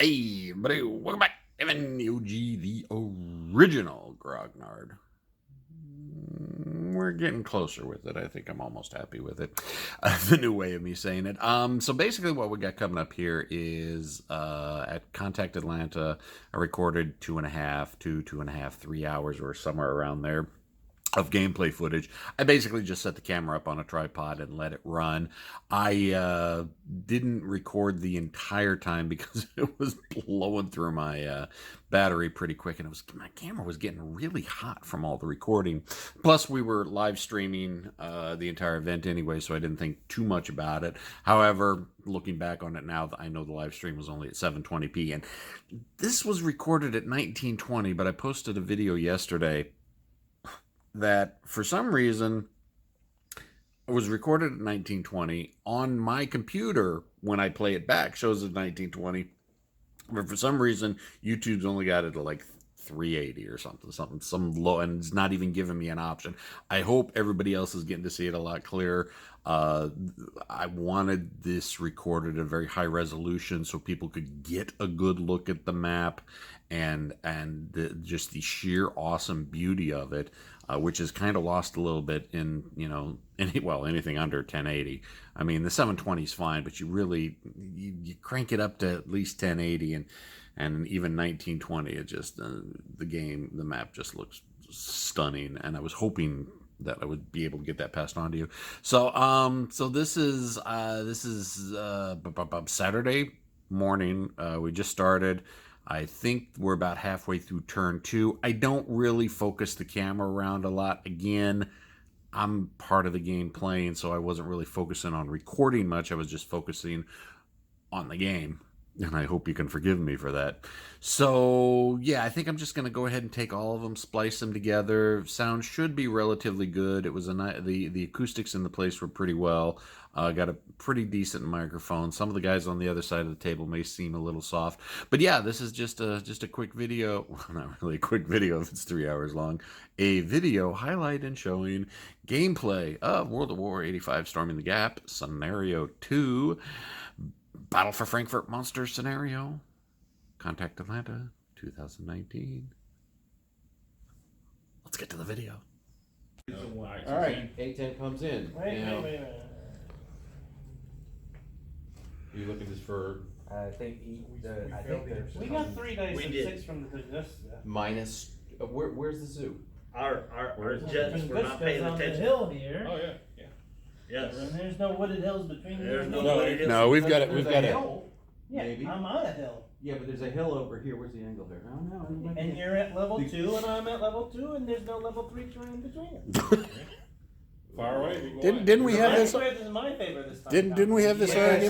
Hey, buddy, welcome back. Evan, the OG, the original Grognard. We're getting closer with it. I think I'm almost happy with it. The new way of me saying it. So basically what we got coming up here is at Contact Atlanta, I recorded 2.5, 3 hours or somewhere around there of gameplay footage. I basically just set the camera up on a tripod and let it run. I didn't record the entire time because it was blowing through my battery pretty quick, and my camera was getting really hot from all the recording. Plus, we were live streaming the entire event anyway, so I didn't think too much about it. However, looking back on it now, I know the live stream was only at 720p, and this was recorded at 1920, but I posted a video yesterday that for some reason it was recorded at 1920 on my computer. When I play it back, shows it 1920, but for some reason YouTube's only got it at like 380 or some low, and it's not even giving me an option. I hope everybody else is getting to see it a lot clearer. I wanted this recorded at a very high resolution so people could get a good look at the map and just the sheer awesome beauty of it, which is kind of lost a little bit in, anything under 1080. I mean, the 720 is fine, but you crank it up to at least 1080 and even 1920. It just the map just looks stunning, and I was hoping that I would be able to get that passed on to you. So this is Saturday morning. We just started. I think we're about halfway through turn 2. I don't really focus the camera around a lot. Again, I'm part of the game playing, so I wasn't really focusing on recording much. I was just focusing on the game, and I hope you can forgive me for that. So, yeah, I think I'm just going to go ahead and take all of them, splice them together. Sound should be relatively good. It was the acoustics in the place were pretty well. Got a pretty decent microphone. Some of the guys on the other side of the table may seem a little soft, but yeah, this is just a quick video. Well, not really a quick video if it's 3 hours long. A video highlight and showing gameplay of World of War 85 Storming the Gap Scenario 2, Battle for Frankfurt Monster Scenario, Contact Atlanta 2019. Let's get to the video. All right, A10 comes in. Wait. You looking just for I think We got 3 dice We and did. 6 from the Tunguska. minus? Where's the zoo? Our jets were not paying on the attention. hill here, Oh yeah. Yes. and there's no wooded hills between here There's and no me. wooded hills. No, we've got it. There's We've got a it. hill. Yeah, Maybe. I'm on a hill, Yeah, but there's a hill over here. Where's the angle here? Oh no. and you're at level 2, and I'm at level 2, and there's no level 3 terrain between us. Far away. Didn't we have this? This is my favor this time. Didn't we have this Yeah, already?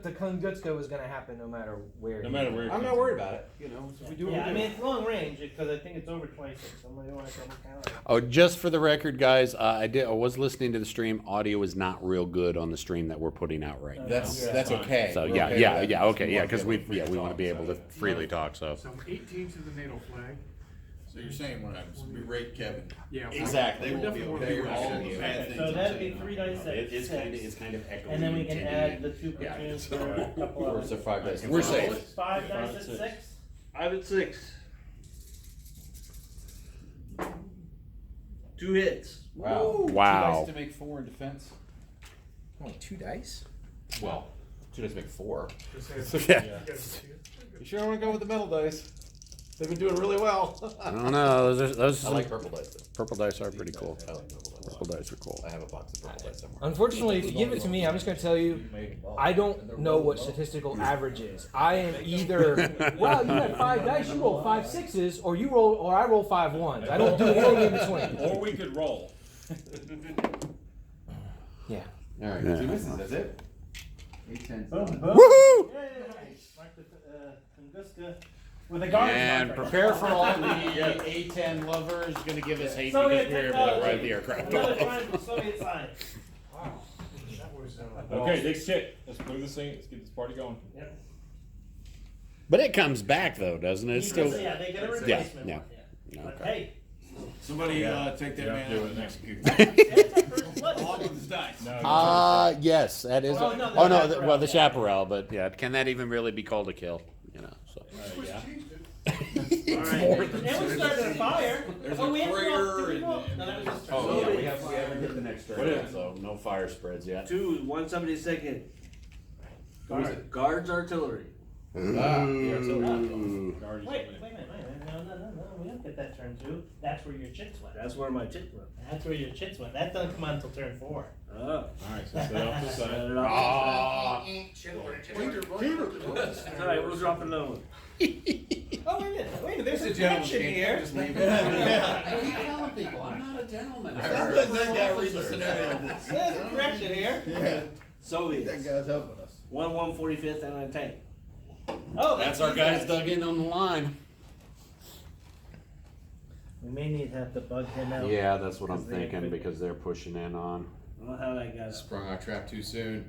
the Tunguska was gonna happen no matter where. No matter where. I'm not worried about it. So we do what Yeah, we I do. mean it's long range because I think it's over 26. Somebody want to double count it. Oh, just for the record, guys, I was listening to the stream. Audio is not real good on the stream that we're putting out right now. That's okay. So We're yeah, okay yeah, with yeah, that. okay, yeah, because we want want to be able to freely talk. So So 18 to the NATO flag. So you're saying what happens? We rate Kevin. Yeah. Exactly. We definitely want to be All right. the So that'd be 3 dice it, at 6. it's kind of echoey. And then we can add the 2 Yeah, platoons so- for a couple Or of is there 5 dice? We're safe. 5 dice at 6. 5 and 6. 2 hits. Wow. Wow. 2 dice to make 4 in defense. Only 2 dice? Well, 2 dice make 4. Yeah. You sure want to go with the metal dice? They've been doing really well. I don't know. Those I like purple dice though. purple dice are pretty cool. I like purple dice. Purple dice are cool. I have a box of purple dice somewhere. Unfortunately, if you give it to me, I'm just gonna tell you, I don't know what statistical average is. I am either, wow, you had 5 dice, you roll 5 6s, or I roll 5 1s. I don't do anything in between. Or we could roll. Yeah. All right, Yeah. 2 misses. That's it. 8 Boom, 10. boom. Woohoo! Yay! Mark the Tunguska with a guard. And prepare for all the A10 lovers going to give us hate Soviet because we're able to technology. ride the aircraft Another off. time from Soviet side. Wow. That was. Okay, next hit. Let's move this thing. Let's get this party going. Yep. But it comes back though, doesn't it? It's still. Yeah, they get a Yeah, replacement yeah. one. Yeah. But Okay. hey, Somebody take that Yeah, man do out it. and execute. let's- All with his dice. No, Yes, that is. Oh, no, the Oh no, chaparral, well the yeah. chaparral, but yeah, can that even really be called a kill? Alright. more than And we started a fire. There's Oh, a we have to prayer roll- and no, then- that was his turn. Oh, yeah, we haven't hit the next turn What yet, is- so no fire spreads yet. 172nd. Who is it? Guards artillery. Ah, yeah, Ooh. Guardians Wait, opening. wait, no, we don't get that turn 2. That's where your chits went. That's where my chick went. That's where your chits went. That doesn't come on until turn 4. Oh. Alright, so set off the Set side. it up. Ah. It's alright, we'll drop another one. Oh, wait a minute, there's a It's a gentleman's connection game, here. just leave I it. keep telling people, I'm not a gentleman. That guy reads the scenario. There's a correction here. Yeah, Soviets. that guy's helping us. 1/145th and a tank. Oh, That's our guys dug in on the line. We may need to have to bug him out. Yeah, that's what I'm Because they- thinking, because they're pushing in on. I don't know how that got up. Sprung our trap too soon.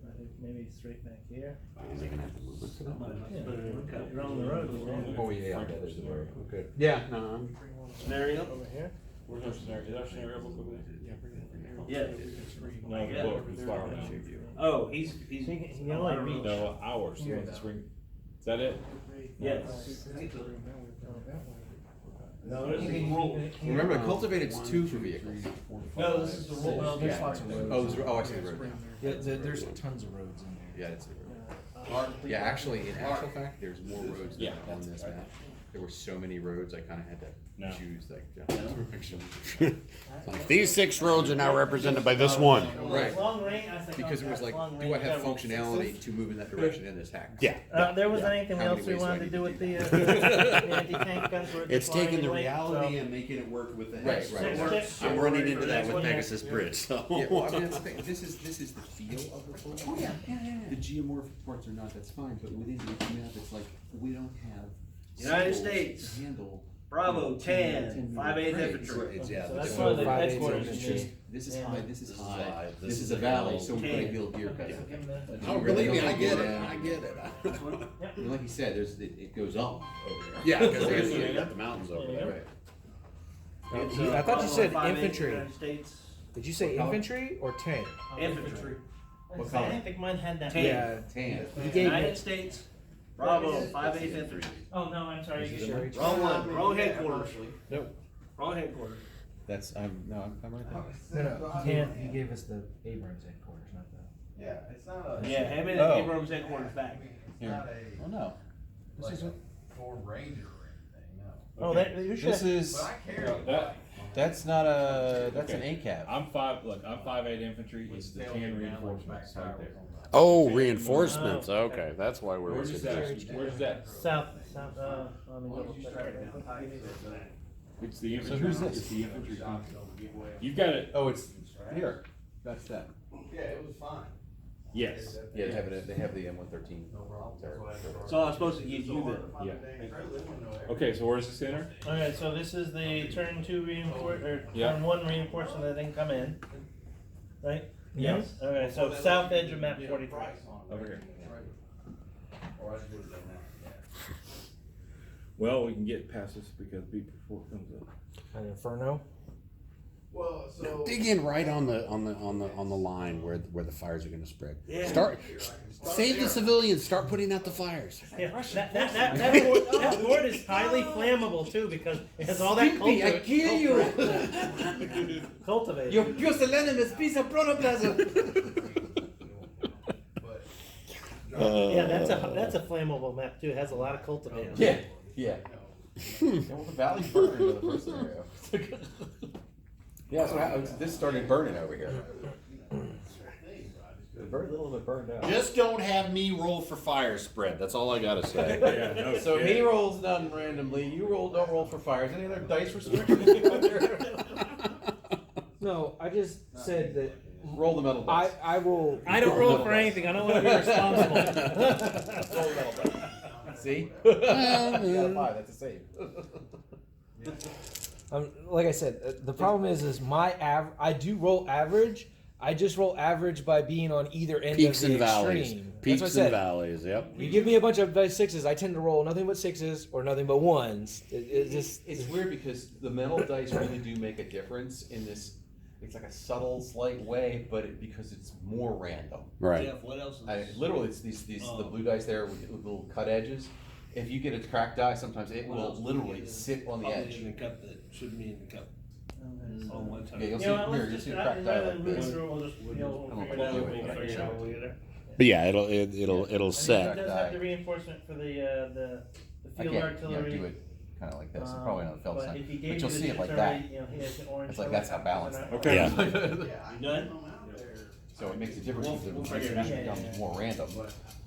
I think maybe straight back here. Is he gonna have to move it to that? Put it in the cup. You're on the road. We're on Oh, yeah, that is the road. Okay. Yeah, no, I'm. Scenario? over here. Where's our scenario? Is our scenario book over there? Yeah. No, the book, it's fire now. Oh, he's. He only reached. No, ours, the one that's ring. Is that it? Yes. No, there's a rule. Remember, cultivated's 2 for vehicles. No, this is the rule. Well, there's lots of roads. Oh, I see the road. Yeah, there's tons of roads in there. Yeah, that's the road. Yeah, actually, in actual fact, there's more roads Yeah. on this map. There were so many roads, I kinda had No. to choose, like, direction. Like, these 6 roads are now represented by this one. Right. Long range, I think. Because it was like, long do I range, have I rolled functionality sixes. to move in that direction in this hack? Yeah. There wasn't Yeah. anything How many else we ways do I wanted to need do to with do the anti-tank guns. We're It's just taking the flying away, reality so- and making it work with the Right, hex. right. Six, I'm running into that with one Pegasus Bridge, so. Yeah, well, I mean, that's the thing, this is the feel of the full. Oh, yeah. The geomorphic parts are not, that's fine, but within the map, it's like, we don't have. United symbols States. to handle. Bravo, 10, 10 5/8 Right, infantry. it's- yeah, So that's it's- one of the Five eighths headquarters. infantry. This is Yeah. high, this is This is high, high, this is a valley, so we put a hill. hill here, guys. Oh, believe me, I get it, I get it. And like you said, it goes up over there. Yeah, because you got the mountains over there. Right. It's, I thought you said 5/8 infantry. United States. Did you say infantry or tank? Infantry. What I color? didn't think mine had that. Tan. Yeah. Tan. You gave United me. States. Bravo, 5/8 infantry. Oh, no, I'm sorry. You sure? Wrong one, wrong headquarters. Nope. Wrong headquarters. That's, I'm right there. No, Tan, he gave us the Abrams headquarters, not the. Yeah, it's not a. Yeah, him and Oh. Abrams headquarters back. Not Oh, no. This is a Ford Ranger or anything, no. Oh, that, you should. This is, But I carry. That, that's not a, that's an Okay. ACAB. I'm 5'8" infantry, it's the 10 reinforcements right there. Oh, reinforcements, okay, that's why we were Where's that, confused. where's that? South, let me double check. It's the infantry. who's this? It's the infantry. You've got it, Oh, it's here. That's that. Yeah, it was fine. yes. Yeah, they have the M113. So I was supposed to give you the. Yeah. Okay, so where's the center? Alright, so this is the turn 2 reinforce, or Yeah. turn 1 reinforcement that didn't come in. Right? Yes. Alright, so south edge of map 43. Over here. Well, we can get past this because before it comes up. An Inferno. Well, so. Dig in right on the line where the fires are gonna spread. Yeah. Start, save the civilians, start putting out the fires. Yeah, that board is highly flammable too because it has all that Skippy, I kill you! cultivated. Your pusillanimous is piece of protoplasm! Yeah, that's a flammable map too. It has a lot of cultivators. Yeah, yeah. Yeah, well, the valley's burning in the first scenario. Yeah, so this started burning over here. Very little of it burned out. Just don't have me roll for fire spread. That's all I gotta say. Yeah, no So kidding. he rolls done randomly. You don't roll for fires. Any other dice restrictions? No, I just said that Roll the metal dice. I will. I don't roll for anything. I don't want to be responsible. Roll the metal dice. See? You got a 5. That's a save. Like I said, the problem is my I do roll average. I just roll average by being on either end Peaks of the and valleys. extreme. Peaks That's what I and said. valleys, yep. You give me a bunch of dice 6s, I tend to roll nothing but 6s or nothing but 1s. It just It's weird because the metal dice really do make a difference in this it's like a subtle, slight way, but because it's more random. Right. Jeff, what else is? Literally, it's these the blue dice there with little cut edges. If you get a cracked die, sometimes it What will else do we literally get? sit on the Probably edge. in the cup that shouldn't be in the cup. On one time. Yeah, you'll see You know, here. let's You'll just, see a cracked die like move this. through, we'll just, you know, I'm we'll gonna figure it pull out, you in, we'll but I figure it can out show you. later. But yeah, it'll And set. it does have the reinforcement for the I field can't artillery. do it kind of like this. It's probably not a felt But sign, if he but gave you'll you see the it like artillery, that. you know, he has the orange It's like color. that's how balanced it Okay. Yeah. You done? So it makes a difference if the We'll figure it out. distribution becomes more random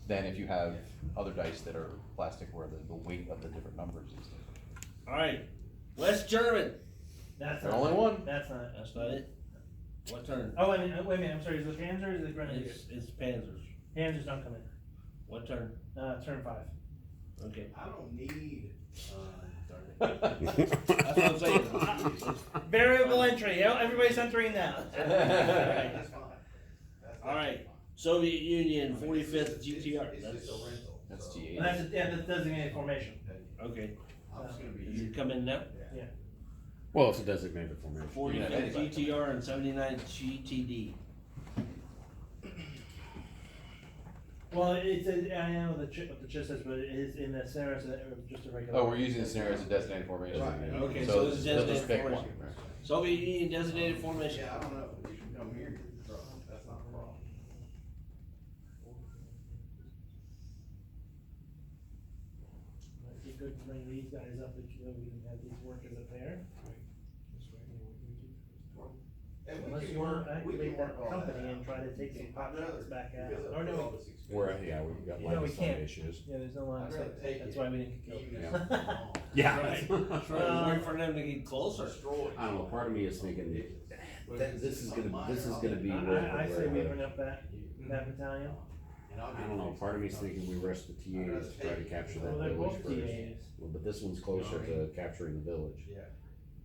than if you have other dice that are plastic where the weight of the different numbers is. Alright, West German. That's There's not. only one. That's not. That's not it. What turn? Oh, wait a minute, I'm sorry, is it Panzer or is it Grenadiers? It's Panzers. Panzers don't come in. What turn? Turn 5. Okay. I don't need, That's what I'm saying. Variable entry, everybody's entering now. that's fine. Alright, Soviet Union, 45th GTR. That's T8. That's designated formation. Okay. I'm just gonna be You here. come in now? Well, it's a designated formation. 45th GTR and 79 GTD. Well, I know what the chip says, but it is in the scenarios just a regular. Oh, we're using the scenario as a designated formation. Right. Okay, So so it's they'll just designated pick one. formation. Soviet Union designated formation. Yeah, I don't know, you can come here, get the truck, that's not a problem. If you could bring these guys up, we can have these work as a pair. And we Unless can you want to work- we activate can work that all company out. and try to take some pop I'd rather- shots back at because it. of Or no, all this experience. Where, yeah, we've got No, we can't. issues. yeah, there's no line of I'd rather sight. take That's it, why we didn't get even killed. if it's wrong. Yeah. Wait for them to get closer. Destroy. I don't know. Part of me is thinking this is gonna be. I say we bring up that battalion. And I'll I get don't know. it. Part of me's thinking we rush the TAs to try to capture that Well, they're village both first. TAs. Well, but this one's closer to capturing the village. Yeah.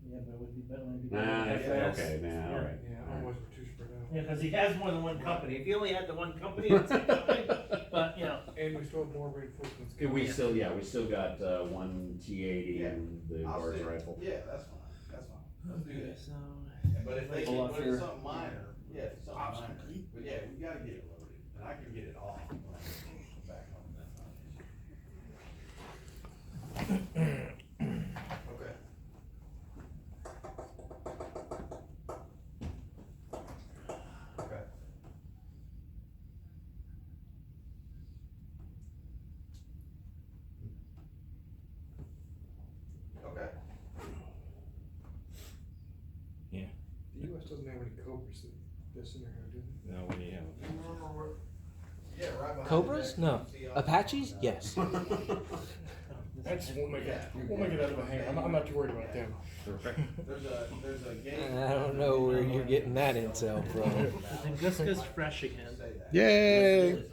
Yeah, but it would be better when we Nah, do that fast. okay, nah, all right. Yeah, all right. otherwise we're too spread out. Yeah, because he has more than one company. If he only had the one company, it's fine. But, you know. And we still have more reinforcements. We still got one T80 Yeah. and the I'll guards stick- rifle. Yeah, that's fine, that's fine, let's do that. So. But if they Pull can off put your- in something minor, yeah, something minor, but yeah, we gotta get it loaded, and I can get it off when I get back home, that's not an issue. Okay. Okay. Okay. The US doesn't have any Cobras in this scenario, do they? No, we have. Yeah, right behind Cobras? the No. deck. See, Apaches? Yes. That's, we'll make it out of a hand. I'm not too worried about them. There's a game. I don't know where you're getting that intel from. Guska's fresh again. Yay! Right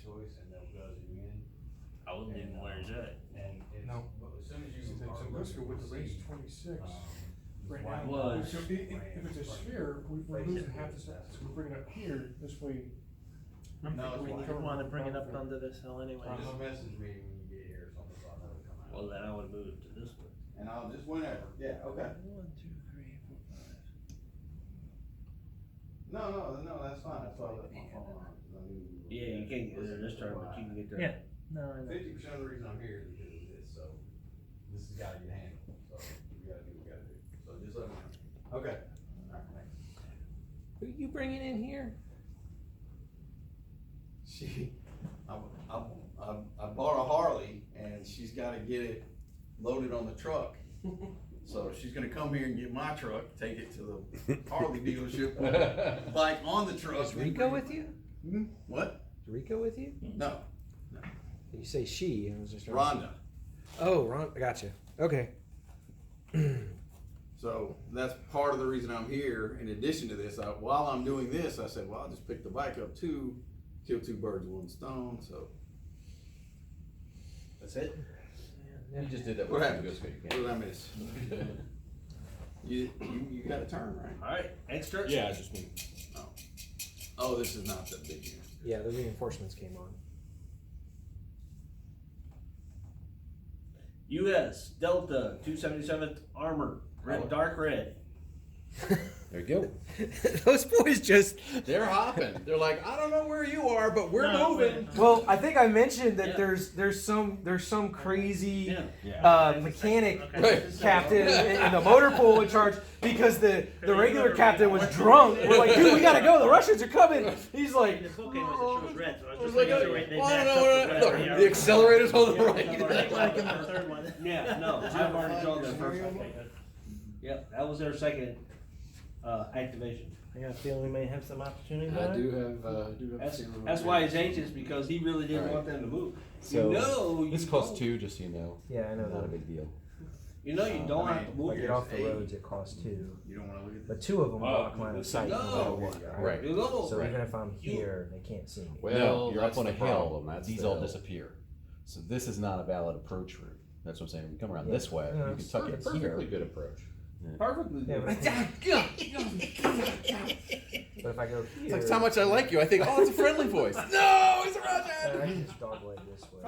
choice and they'll buzz you in. I wouldn't even wear that. And it's, No. but as soon as you. So let's go with the range 26. Right now, Was. so if it's a sphere, we're losing half the size. So we bring it up here, this way. I'm No, thinking we it's need fine. to want to bring it up onto this hill anyway. Just message me when you get here or something, so I know to come out. Well, then I would move it to this one. And I'll just whenever, yeah, okay. 1, 2, 3, 4, 5. No, that's fine, that's why I left my phone on. Yeah, you can't get there this turn, but you can get there. Yeah. No, I know. 50% of the reason I'm here is because of this, so this has gotta get handled, so we gotta do what we gotta do, so just let me know. Okay. Alright, thanks. Who you bringing in here? I bought a Harley and she's gotta get it loaded on the truck. So she's gonna come here and get my truck, take it to the Harley dealership, bike on the truck. Is Rico with you? What? Is Rico with you? No, You say she. I was just Rhonda. Oh, Ron. Gotcha. Okay. So that's part of the reason I'm here. In addition to this, while I'm doing this, I said, well, I'll just pick the bike up too, kill two birds with one stone, so. That's it? You just did that What with happened? Guska, you What can't. did I miss? You got a turn, right? Alright, next turn? Yeah, it's just me. Oh, this is not the big unit. Yeah, the reinforcements came on. US Delta 277th Armor, red, dark red. There you go. Those boys just. They're hopping. They're like, I don't know where you are, but we're No, moving. Well, I think I mentioned that Yeah. there's some crazy Yeah. mechanic Right. captain in the motor pool in charge because the regular captain was drunk. We're like, dude, we gotta go. The Russians are coming. He's like, The book came with it shows red, so I I was was just like, making sure they well, I don't matched know up what. with Look, whatever the accelerator's on the I right. like him in the third one. Yeah, no, I've already drawn their first one. Yep, that was their second, activation. I got a feeling we may have some opportunity I there. do have That's why he's anxious, because he really didn't Alright. want them to move. So, you This costs 2, just so you know. yeah, I know Not a that. big deal. You know you don't have to move. Like get off the roads, it costs 2, You don't wanna look at but 2 of them block line of sight. No matter what. Right. You know. So even if I'm here, they can't see me. Well, No, you're up that's on a the hill. problem. That's These the all hill. disappear. So this is not a valid approach route. That's what I'm saying. If you come around Yeah. this way, Yeah. you can tuck it here. Perfectly good approach. Perfectly Yeah, good. but if I go here, It's like how much I like you. I think, oh, it's a friendly voice. No, it's a Russian. I can just dog leg this way.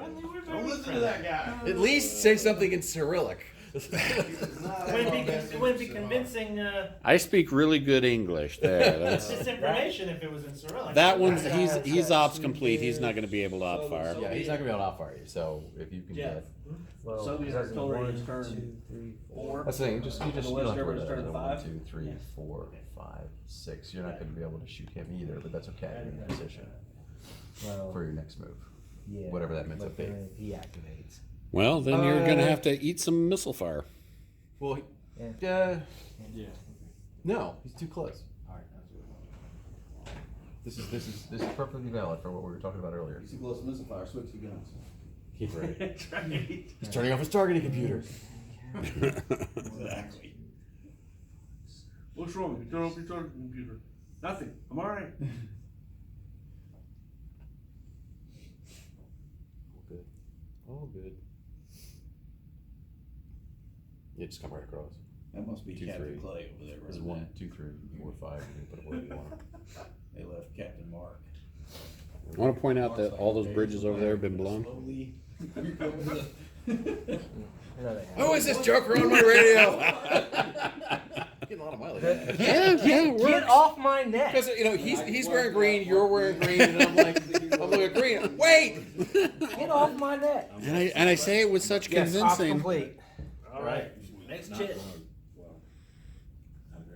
Don't listen to that guy. At least say something in Cyrillic. It wouldn't be convincing, I speak really good English there. That's, disinformation if it was in Cyrillic. that one's That's he's that ops two complete. He's years. not going to be able to op fire. Yeah, he's not gonna be able to outfire you. So if you can Yeah. get, Well, So we it doesn't told her one, his turn 2, 3, 4. 4. that's the thing. You just The you don't have to Westerner's worry about turn another 5. 1, 2, 3, Yeah. 4, 5, 6. You're not gonna be able to shoot him either, but that's okay. You're in a position Well, for your next move. yeah, whatever that meant but to be. then if he activates. Well, then you're going to have to eat some missile fire. Well, Yeah. no, he's too close. This is perfectly valid for what we were talking about earlier. You see close to missile fire, switch the guns. He's turning off his targeting computer. Exactly. What's wrong? You turn off your target computer. Nothing. I'm alright. Good. All good. Yeah, just come right across. That must be 2, Captain 3. Clay over there. There's running 1, that. 2, 3, 4, 5. You can put it wherever you want. They left Captain Mark. I want to point out that all those bridges over there have been blown. Slowly. I know they have. Who is this joker on my radio? Getting a lot of mileage. Yeah, Get works. off my neck! Because he's wearing green, you're wearing green, and I'm looking green. Wait! Get off my neck! And I say it with such Yes, off convincing. complete. Alright, next chit.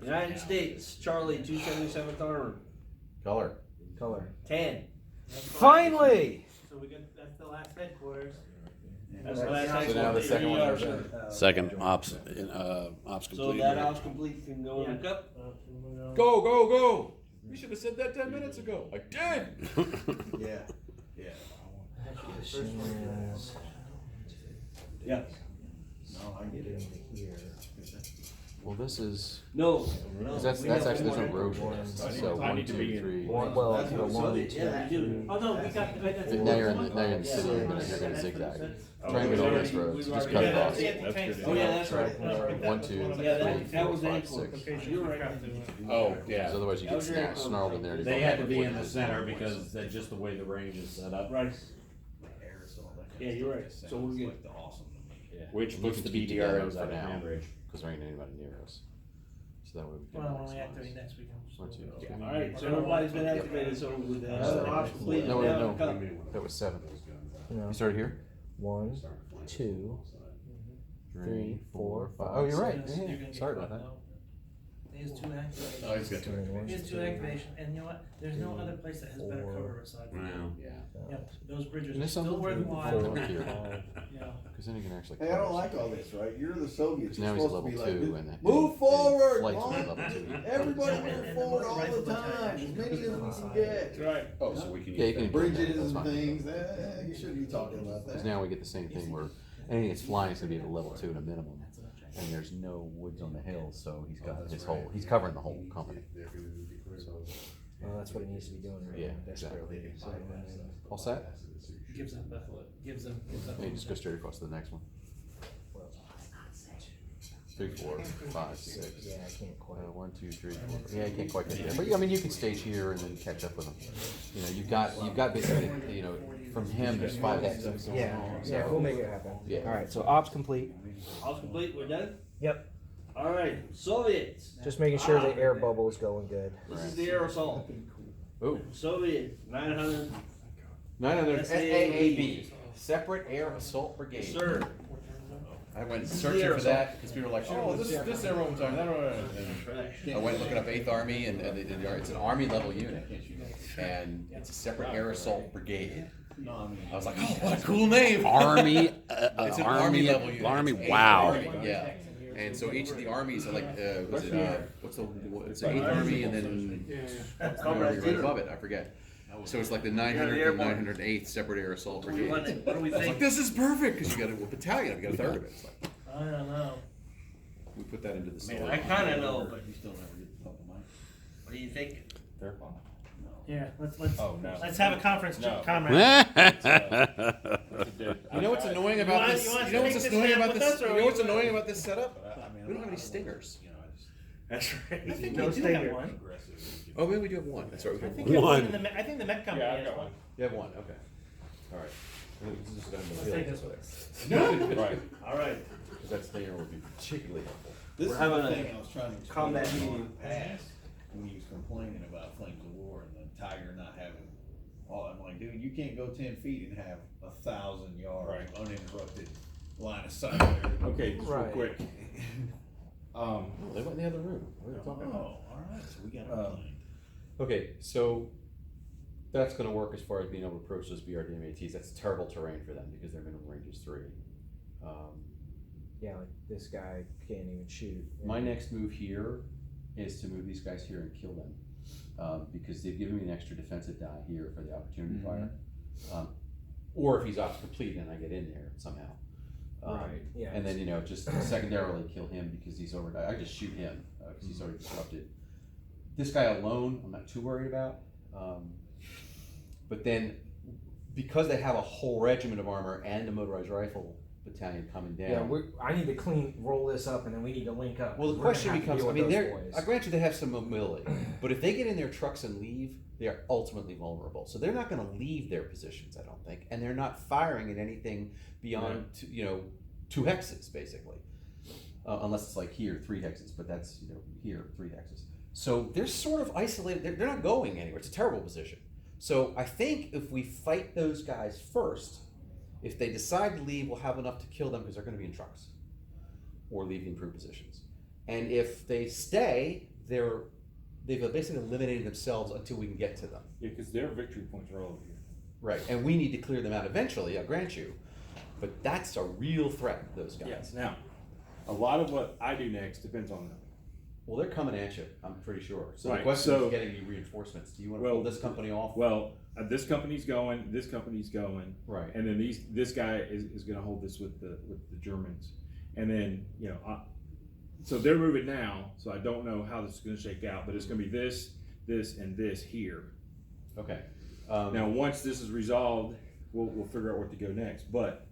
United States, Charlie, 277th Armor. Color. Color. 10. Finally! So we got, that's the last headquarters. That's the last So now the second one one. goes Second ops So complete. that ops complete can go in the cup. Go, go, go! You should have said that 10 minutes ago. I did! Yeah. Yeah. Yeah. No, I Get get it. into here. Well, this is. No. 'Cause that's actually, there's no road here. So 1, 2, 3. One, well, That's you know, what 1, Soviet- 2, yeah, we do. 3. Oh, no, we got, that's. Now you're in the city, you're gonna zigzag. Try and get over this road, so just cut Yeah, across. Oh, yeah, that's right. 1, 2, 3, Yeah, that 4, was 5, the 6. You're right. Oh, Because yeah. otherwise you That get was very snarled in there. They had to be in the center because that's just the way the range is set up. Right. Aerosol, that kind Yeah, of you're stuff right. just So we're sounds good. like the awesome to me. Which puts the keep BTR together inside for the now. hand bridge. Because there ain't anybody near us. So that way we can. Well, when we maximize. activate next week. 1, 2, 3. Alright, so everybody's been activated, so with the ops completed, No, now no, the cup. that was 7. No. You started here? 1, 2, 3, 4, 5. Oh, you're right. Yeah, sorry about that. He has 2 activations. Oh, he's got two. He has 2 activation, and you know what? There's no other place that has better cover aside from that. Wow. Yep, those bridges And are there's still something worthwhile. forward here. Yeah. Because then you can actually. Hey, I don't like all this, right? You're the Soviets. Because now You're he's supposed to level be 2 like, and move forward! Flights Long- are level 2. Everybody And- move and forward the all rifle the time, battalion. as many as we can get. Right. Oh, so we can Yeah, you use can that. Bridges That's and fine. things, you shouldn't be talking about Because that. now we get the same thing where anything that's flying is going to be at a level 2 at a minimum. And there's no woods on the hills, so he's got his whole, he's covering the whole company. Well, that's what he needs to be doing right Yeah, now, desperately. So, All set? Gives them, gives them. Yeah, just go straight across to the next one. 3, 4, 5, 6. yeah, I can't quite. 1, 2, 3, 4. Yeah, you can't quite get there. But I mean, you can stage here and then catch up with him. You know, you've got basically, you know, from him, there's 5 hexes. Yeah, yeah, we'll make it happen. Yeah. Alright, so ops complete. Ops complete, we're done? Yep. All right, Soviets. Just making sure the air bubble is going good. This is the air assault. Ooh, Soviet 900. 900 SAAB. SAAB, Separate Air Assault Brigade. Yes, sir. I went This is searching the air for that because people were like, oh, this everyone was talking. I went looking up 8th Army, and it's an Army level unit, and it's a Separate Air Assault Brigade. I was like, oh, what a cool name! Army, It's an Army level unit. Army. It's 8th Wow. Army, yeah. And so each of the armies are like, what's the 8th Army, and then what's the army right above it? I forget. So it's like the 900th and 908th Separate Air Assault Brigade. What do we I was like, think? this is perfect because you got a battalion. You got a third of it. It's like, I don't know. we put that into the story. I kind of know, but you still never get the top of mine. What do you think? They're fine. Yeah, let's Oh, no. let's have a conference, No. comrade. You know what's annoying about want- this? you want You to know what's take this annoying hand about with this? us, or You are know what's you- annoying about this setup? We don't have any stingers. That's right. I think No we do have stinger. one. Oh, maybe we do have one. That's right. We I have think, one. you have One. in the Me- I think the Met company Yeah, I've has got one. one. You have one. Okay. All right. This is gonna be Let's take this one. No. Right. All right. Because that stinger would be particularly helpful. This We're is having the a thing I was trying to explain combat to you in meeting. the past, when he was complaining about Flames of War and the Tiger not having, I'm like, dude, you can't go 10 feet and have 1,000 yards Right. of uninterrupted line of sight. there. Okay, just real Right. quick. Oh, they went in the other room. What are you Oh, talking about? all right, so we got a Uh, plan. Okay, so that's going to work as far as being able to approach those BRDMATs. That's terrible terrain for them because their minimum range is 3. Yeah, like this guy can't even shoot. My next move here is to move these guys here and kill them because they've given me an extra defensive die here for the opportunity fire. Or if he's off complete and I get in there somehow. Right, yeah. And then, just secondarily kill him because he's over. I just shoot him because he's already disrupted. This guy alone, I'm not too worried about. But then, because they have a whole regiment of armor and a motorized rifle battalion coming down. Yeah, I need to roll this up, and then we need to link up. Well, the We're gonna question have to becomes, deal I with mean, those boys. I grant you they have some mobility, but if they get in their trucks and leave, they are ultimately vulnerable. So they're not going to leave their positions, I don't think, and they're not firing at anything beyond, 2 hexes, basically. Unless it's like here, 3 hexes, but that's, here, 3 hexes. So they're sort of isolated. They're not going anywhere. It's a terrible position. So I think if we fight those guys first, if they decide to leave, we'll have enough to kill them because they're going to be in trucks or leave the improved positions. And if they stay, they've basically eliminated themselves until we can get to them. Yeah, because their victory points are all over here. Right. And we need to clear them out eventually, I grant you. But that's a real threat, those guys. Yes. Now, a lot of what I do next depends on them. Well, they're coming at you, I'm pretty sure. So the Right, question so- is getting you reinforcements. Do you want to Well, pull this company off? Well, this company's going, this company's going, Right. and then this guy is going to hold this with the Germans, and then so they're moving now. So I don't know how this is going to shake out, but it's going to be this, and this here. Okay. Now, once this is resolved, we'll figure out where to go next. But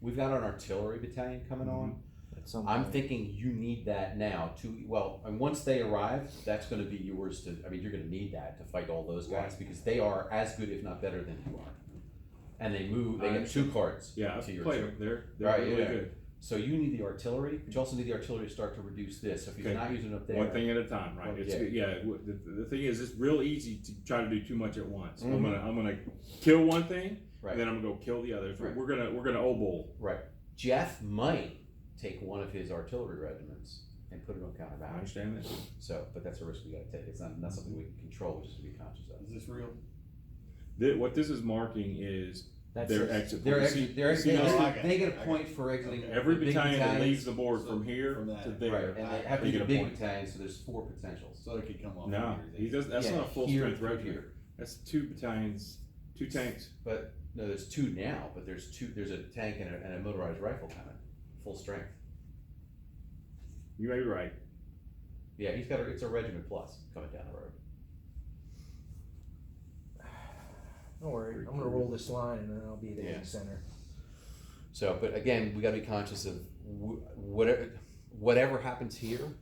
we've got an artillery battalion coming on. At some I'm point. thinking you need that now and once they arrive, that's going to be yours you're going to need that to fight all those guys because they are as good, if not better than you are. And they get 2 cards. yeah, I've to your played 2. them. They're Right, really yeah. good. So you need the artillery, but you also need the artillery to start to reduce this. So if you're Okay. not using it up there. One thing at a time, right? Well, It's yeah. The thing is, it's real easy to try to do too much at once. Mhm. I'm gonna kill one thing, Right. and then I'm gonna go kill the others. Right. We're gonna obol. Right. Jeff might take one of his artillery regiments and put it on I counterbalance. understand that. So, but that's a risk we got to take. It's not something we can control. We just have to be conscious of. Is this real? What this is marking is That's their it. exit. They're point. See those- they get a point for exiting. every the big battalion that battalions. leaves the board from here From that. to there. Right, and they have to they be get a big point. battalions, so there's 4 potentials. So it could come off. No, here. he does. That's Yeah, not a full here strength through regiment. here. That's 2 battalions, 2 tanks. But no, there's 2 now, but there's a tank and a motorized rifle coming, full strength. You may be right. Yeah, it's a regiment plus coming down the road. Don't worry, I'm gonna roll this line, and then I'll be there in Yeah. the center. So, but again, we got to be conscious of whatever happens here.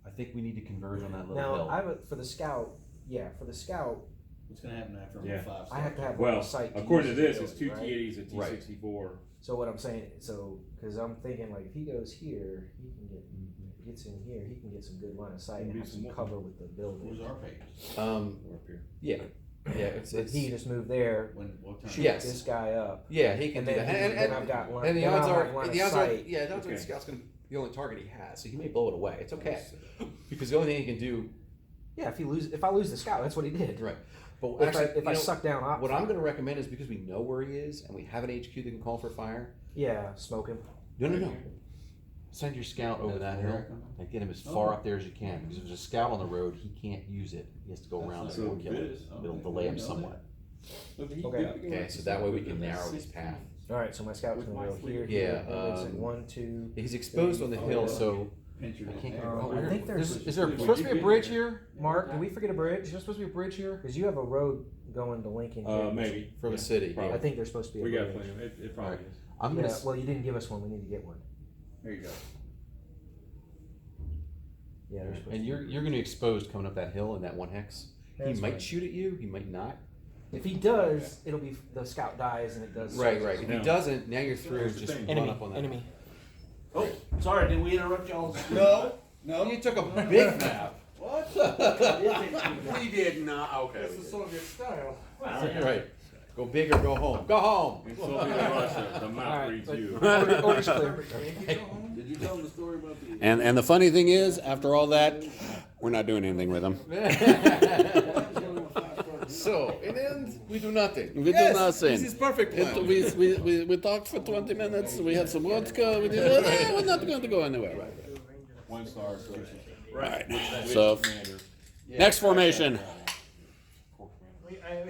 I think we need to converge on that little Now, hill. for the scout. Yeah, for the scout, What's gonna happen after I'm Yeah. 5? I have to have Well, line of sight. according to use this, the it's 2 ability, T80s, a Right. T64. So what I'm saying, because I'm thinking like if he goes here, he can get gets in here, he can get some good line of sight and Maybe have some some- cover with the building. Where's our page? We're up here. Yeah, it's But he can just move there, What time? shoot Yes. this guy up, yeah, he can and do then, that. then I've got line. And the then odds I'll are, have line and of the odds are, sight. yeah, the odds are the Okay. scout's gonna be the only target he has, so he may blow it away. It's okay, because the only thing he can do, Yeah, if I lose the scout, that's what he did. right? But If actually, I you know, suck down op what I'm fire. going to recommend is because we know where he is and we have an HQ that can call for fire. Yeah, smoke him. No. Send your scout over that hill and get him as far up there as you can. Because if there's a scout on the road, he can't use it. He has to go around That's it so and kill it. good. It'll Okay. delay him somewhat. Okay. Okay, so that way we can narrow his path. All right, so my scout's gonna go here. Yeah, here, and it's like 1, 2. He's exposed on the hill, so Pinch your I can't. hand. I think there's. Is there supposed to be a bridge here? Mark, did we forget a bridge? Is there supposed to be a bridge here Because you have a road going to Lincoln. here. Maybe. from the city? probably. I think there's supposed to be a We bridge. got plenty. It probably is. I'm Yeah, gonna. well, you didn't give us one. We need to get one. There you go. Yeah, there's supposed And to you're going to be exposed coming up that hill in that one hex. That's He might fine. shoot at you. He might not. If he does, it'll be the scout dies and it does. Right. If he No. doesn't, now you're through. Here's the Just thing. run Enemy. up on that. Enemy. Oh, sorry, did we interrupt y'all? No. You took a big nap. What? We did not. Okay. It's the Soviet style. Right. Go big or go home. Go home. In Soviet Russia, the All mouth right, reads but- you. Order's clear. Did you tell them the story about the? And the funny thing is, after all that, we're not doing anything with them. So, in the end, we do nothing. We do nothing. This is perfect plan. We talked for 20 minutes. We had some vodka. We did. We're not going to go anywhere. One star station. Right. So, next formation.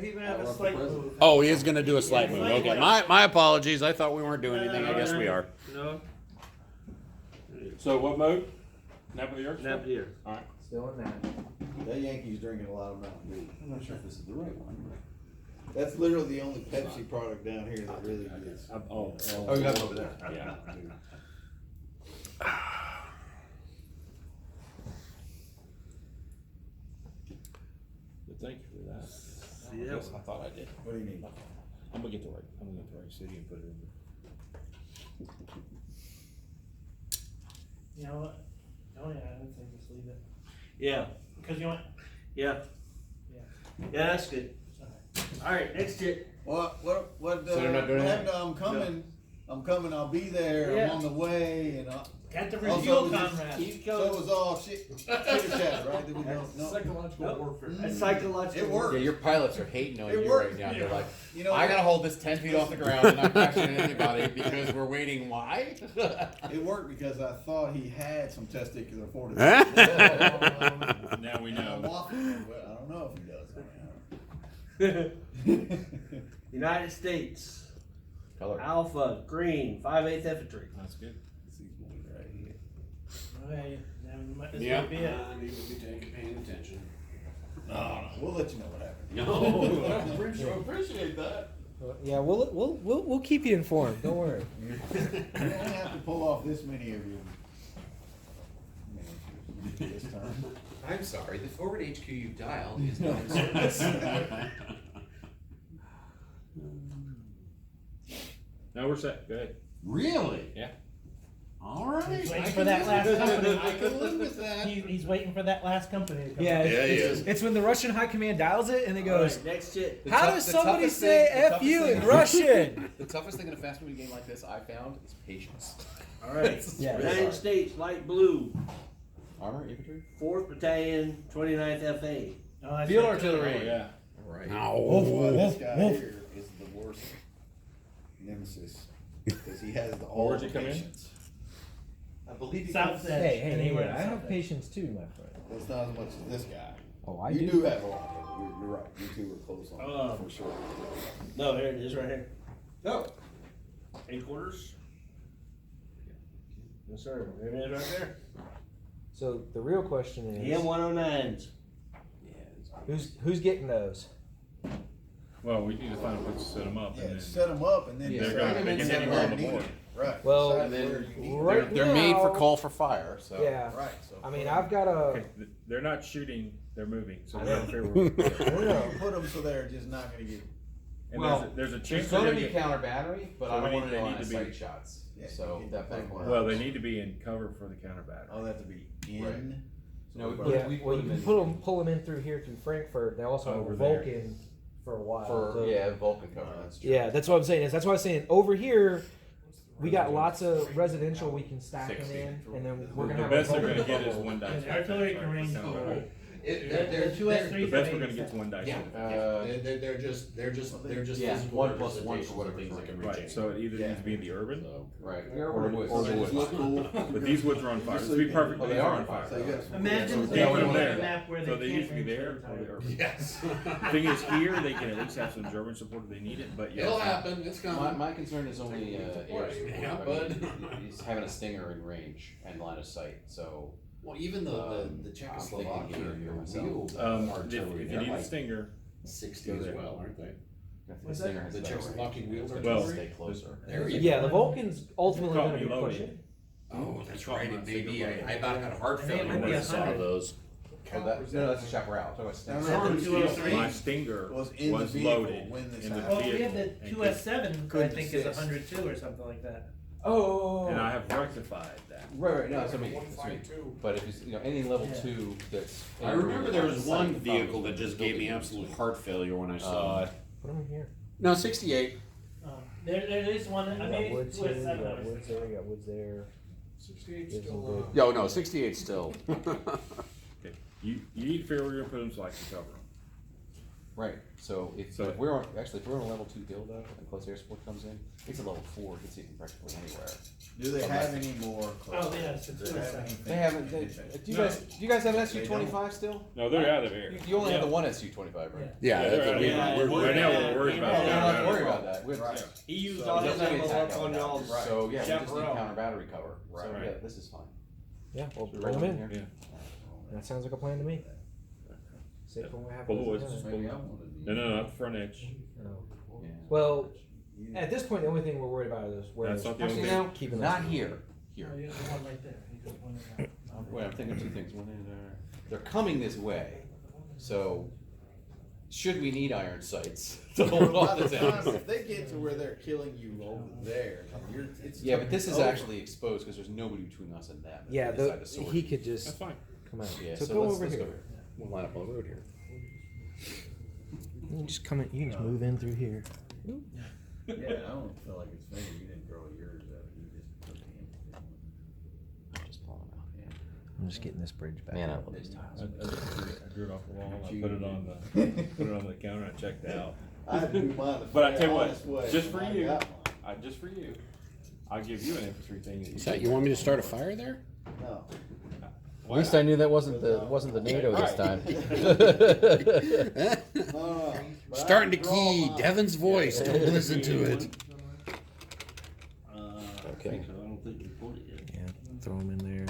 He's gonna have a slight move. Oh, he is going to do a slight move. Okay. My apologies. I thought we weren't doing anything. I guess we are. No, So what mode? Nap of the earth? nap here. All right. Still in that. That Yankee's drinking a lot of Mountain Dew. I'm not sure if this is the right one. That's literally the only Pepsi product down here that really is. Oh, you got it over there. Yeah. But thank you for that. Yeah. I thought I did. What do you mean? I'm gonna get the right city and put it in. You know what? Oh yeah, I would say just leave it. Yeah, Because you want, yeah. Yeah, that's good. All right, next hit. What, So they're not doing anything? I'm coming, I'll be there, Yeah. I'm on the way, and got the Also, refuel, we just comrade. Keep so it going. was all shit, chitter chatter, right? That we don't know. Psychological Nope. warfare. That's psychological. It worked. Yeah, your pilots are hating on It you worked. right now. They're like, You know, I gotta hold this 10 feet off the ground and not crash into anybody because we're waiting. Why? it worked because I thought he had some testicular fortitude. Now we I'm know. waffling, but I don't know if he does. United States. Color. Alpha, green, 5/8 infantry. That's good. Right here. Okay, then this Yeah. might be it. I need to be paying attention. No, we'll let you know what happened. No. Appreciate that. Yeah, we'll keep you informed. Don't worry. You only have to pull off this many of your miniatures this time. I'm sorry, the forward HQ you dialed is not in service. Now we're set. Go ahead. Really? Yeah. All right. He's waiting for that last company. I can live with that. He's waiting for that last company to come. Yeah, up. it's when the Russian high command dials it and it All goes, right, next hit. The how tough- does the somebody toughest say thing- the F toughest you thing- in Russian? The toughest thing in a fast moving game like this I found is patience. All right. Yeah. United States, light blue, Armor, infantry? 4th Battalion, 29th FA. Oh, that's Field right. artillery. Oh, yeah. Alright. Well, this guy Wolf. here is the worst nemesis because he has all Where'd the you come in? patience. I believe you South can- Set. Hey, Anywhere I south have end. patience too, my friend. Well, it's not as much as this guy. Oh, I you do. have a lot. You're right. You two were close on for sure. No, here it is, right here. Oh, 8 quarters. Yes, sir. There it is, right there. So the real question The is, M109s. who's getting those? Well, we need to find a place to set them up. yeah. And then Set them up and then Yeah. they're decide gonna, they can when hit anywhere on the you need board. it. Right. Well, Decide And then where you need it. right They're made for now- call for fire, so. Yeah. Right. So I mean, I've got a. Okay, they're not shooting, they're moving. So I we're know. in favor of No, no. put them so they're just not going to get And Well, there's a chance There's they're going to gonna be get, counter battery, but So I don't we want need- to they go need on to sight be- shots. Yeah, So you that get back both. one. well, they need to be in cover for the counter battery. Oh, they have to be in. Right. No, Yeah, we well, put you them can in pull them in through here through Frankfurt. They also have Over a there. Vulcan for a while. for so- Vulcan cover. That's true. Yeah, that's what I'm saying. That's why I'm saying over here, we got lots of residential we can stack them 60. in, and then we're gonna The have best a they're Vulcan gonna get is bubble. one dice. Artillery can range Counter full. battery. They're The 2S3 The best we're gonna get is one dice. Yeah. they're just Yeah, physical 1 plus 1 for representations whatever of things thing. that can Right, reach. so it either needs to be in the urban, Right. Or the woods. Look cool. but these woods are on fire. Let's be perfect. Oh, they these are are on fire. So you got- Imagine So they they put were on there. a map where they So they can't used to be range there their or the tire. urban. Yes. Thing is, here they can at least have some German support if they need it, but yeah. It'll happen. It's My, coming. my concern is only air support. Yeah, I bud. mean, he's having a stinger in range and line of sight, so. Well, even the I'm Czechoslovakia thinking here myself. wheeled If artillery, you they're need a like stinger, 60 as well, aren't they? The stinger has The a better range. Czechoslovakian wheeled It's Well, gonna stay closer. There you Yeah, go. the Vulcan's ultimately Caught gonna me be loaded. pushing. Oh, that's Caught right. my It may be. cigarette. I about had a heart I think it failure might when be I saw 100. those. Oh, that, no, that's a chaparral. I'm talking about stinger. my stinger Was in the was vehicle loaded when this in the happened. Well, we have vehicle. the and 2S7, I couldn't think is assist. 102 or something like that. Oh. And I have rectified that. Right, no, that's what I mean. That's what I mean. But if it's, anything level Yeah. 2 that's. I remember there was line of one sight, vehicle probably that just building gave me units. absolute heart failure when I saw it. Put them in here. No, 68. There is one, We I got mean, woods 2S7. here, we I got was woods thinking. there, we got woods there. 68 There's some still, good- Yo, no, 68 still. Okay. You need to figure where you're gonna put them so I can cover them. Right, so if, So- if we're on, actually, if we're on a level 2 hill though, and close air support comes in, it's a level 4, it gets even practically anywhere. Do they have any more? Oh, yeah, it's a Do they have 2S7. anything? They haven't, do you guys have an SU-25 still? No, they're out of here. You only have the one SU-25, right? Yeah, Yeah, that's they're what we, out of we're, here. Right now, we're worried No, about we're not that. worried about that. Right. He used So all It his doesn't ammo attack up on that. y'all's. Right. So, yeah, we just need chaparral. counter battery cover, so, Right. yeah, this is fine. Yeah, well, Should we bring roll them in in. here? Yeah. That sounds like a plan to me. Save when we have Pull the those woods. together. No, not the front edge. No. Yeah. Well, at this point, the only thing we're worried about is where. That's not the Actually, only no, Keeping not those- here, here. Oh, you have the one right there. You got one right there. Wait, I'm thinking two things. One is, they're coming this way, so should we need iron sights to hold By off the the time, things? if they get to where they're killing you over there, it's. Yeah, but this is over. actually exposed because there's nobody between us and them. Yeah, They decide to sword he you. could just That's fine. come out. Yeah, so, so go let's- over let's here. go here. We'll line up on the road here. You can just come in. You can just move in through here. Yeah, I don't feel like it's fair. You didn't grow yours out. You just took him. Just pull them out. Yeah. I'm just getting this bridge back. Man, I up. love these I tiles. drew it off the wall. I put it on the counter. I checked out. I had to do mine the But I tell you honest what, way, just for and I you, got just for you, I'll give you an infantry thing. is that, you want me to start a fire there? mine. No. At least I knew that wasn't the NATO this time. No, but I Starting to draw key mine. Devin's voice. Don't listen to it. Okay. I don't think you pulled it yet. Yeah, throw them in there.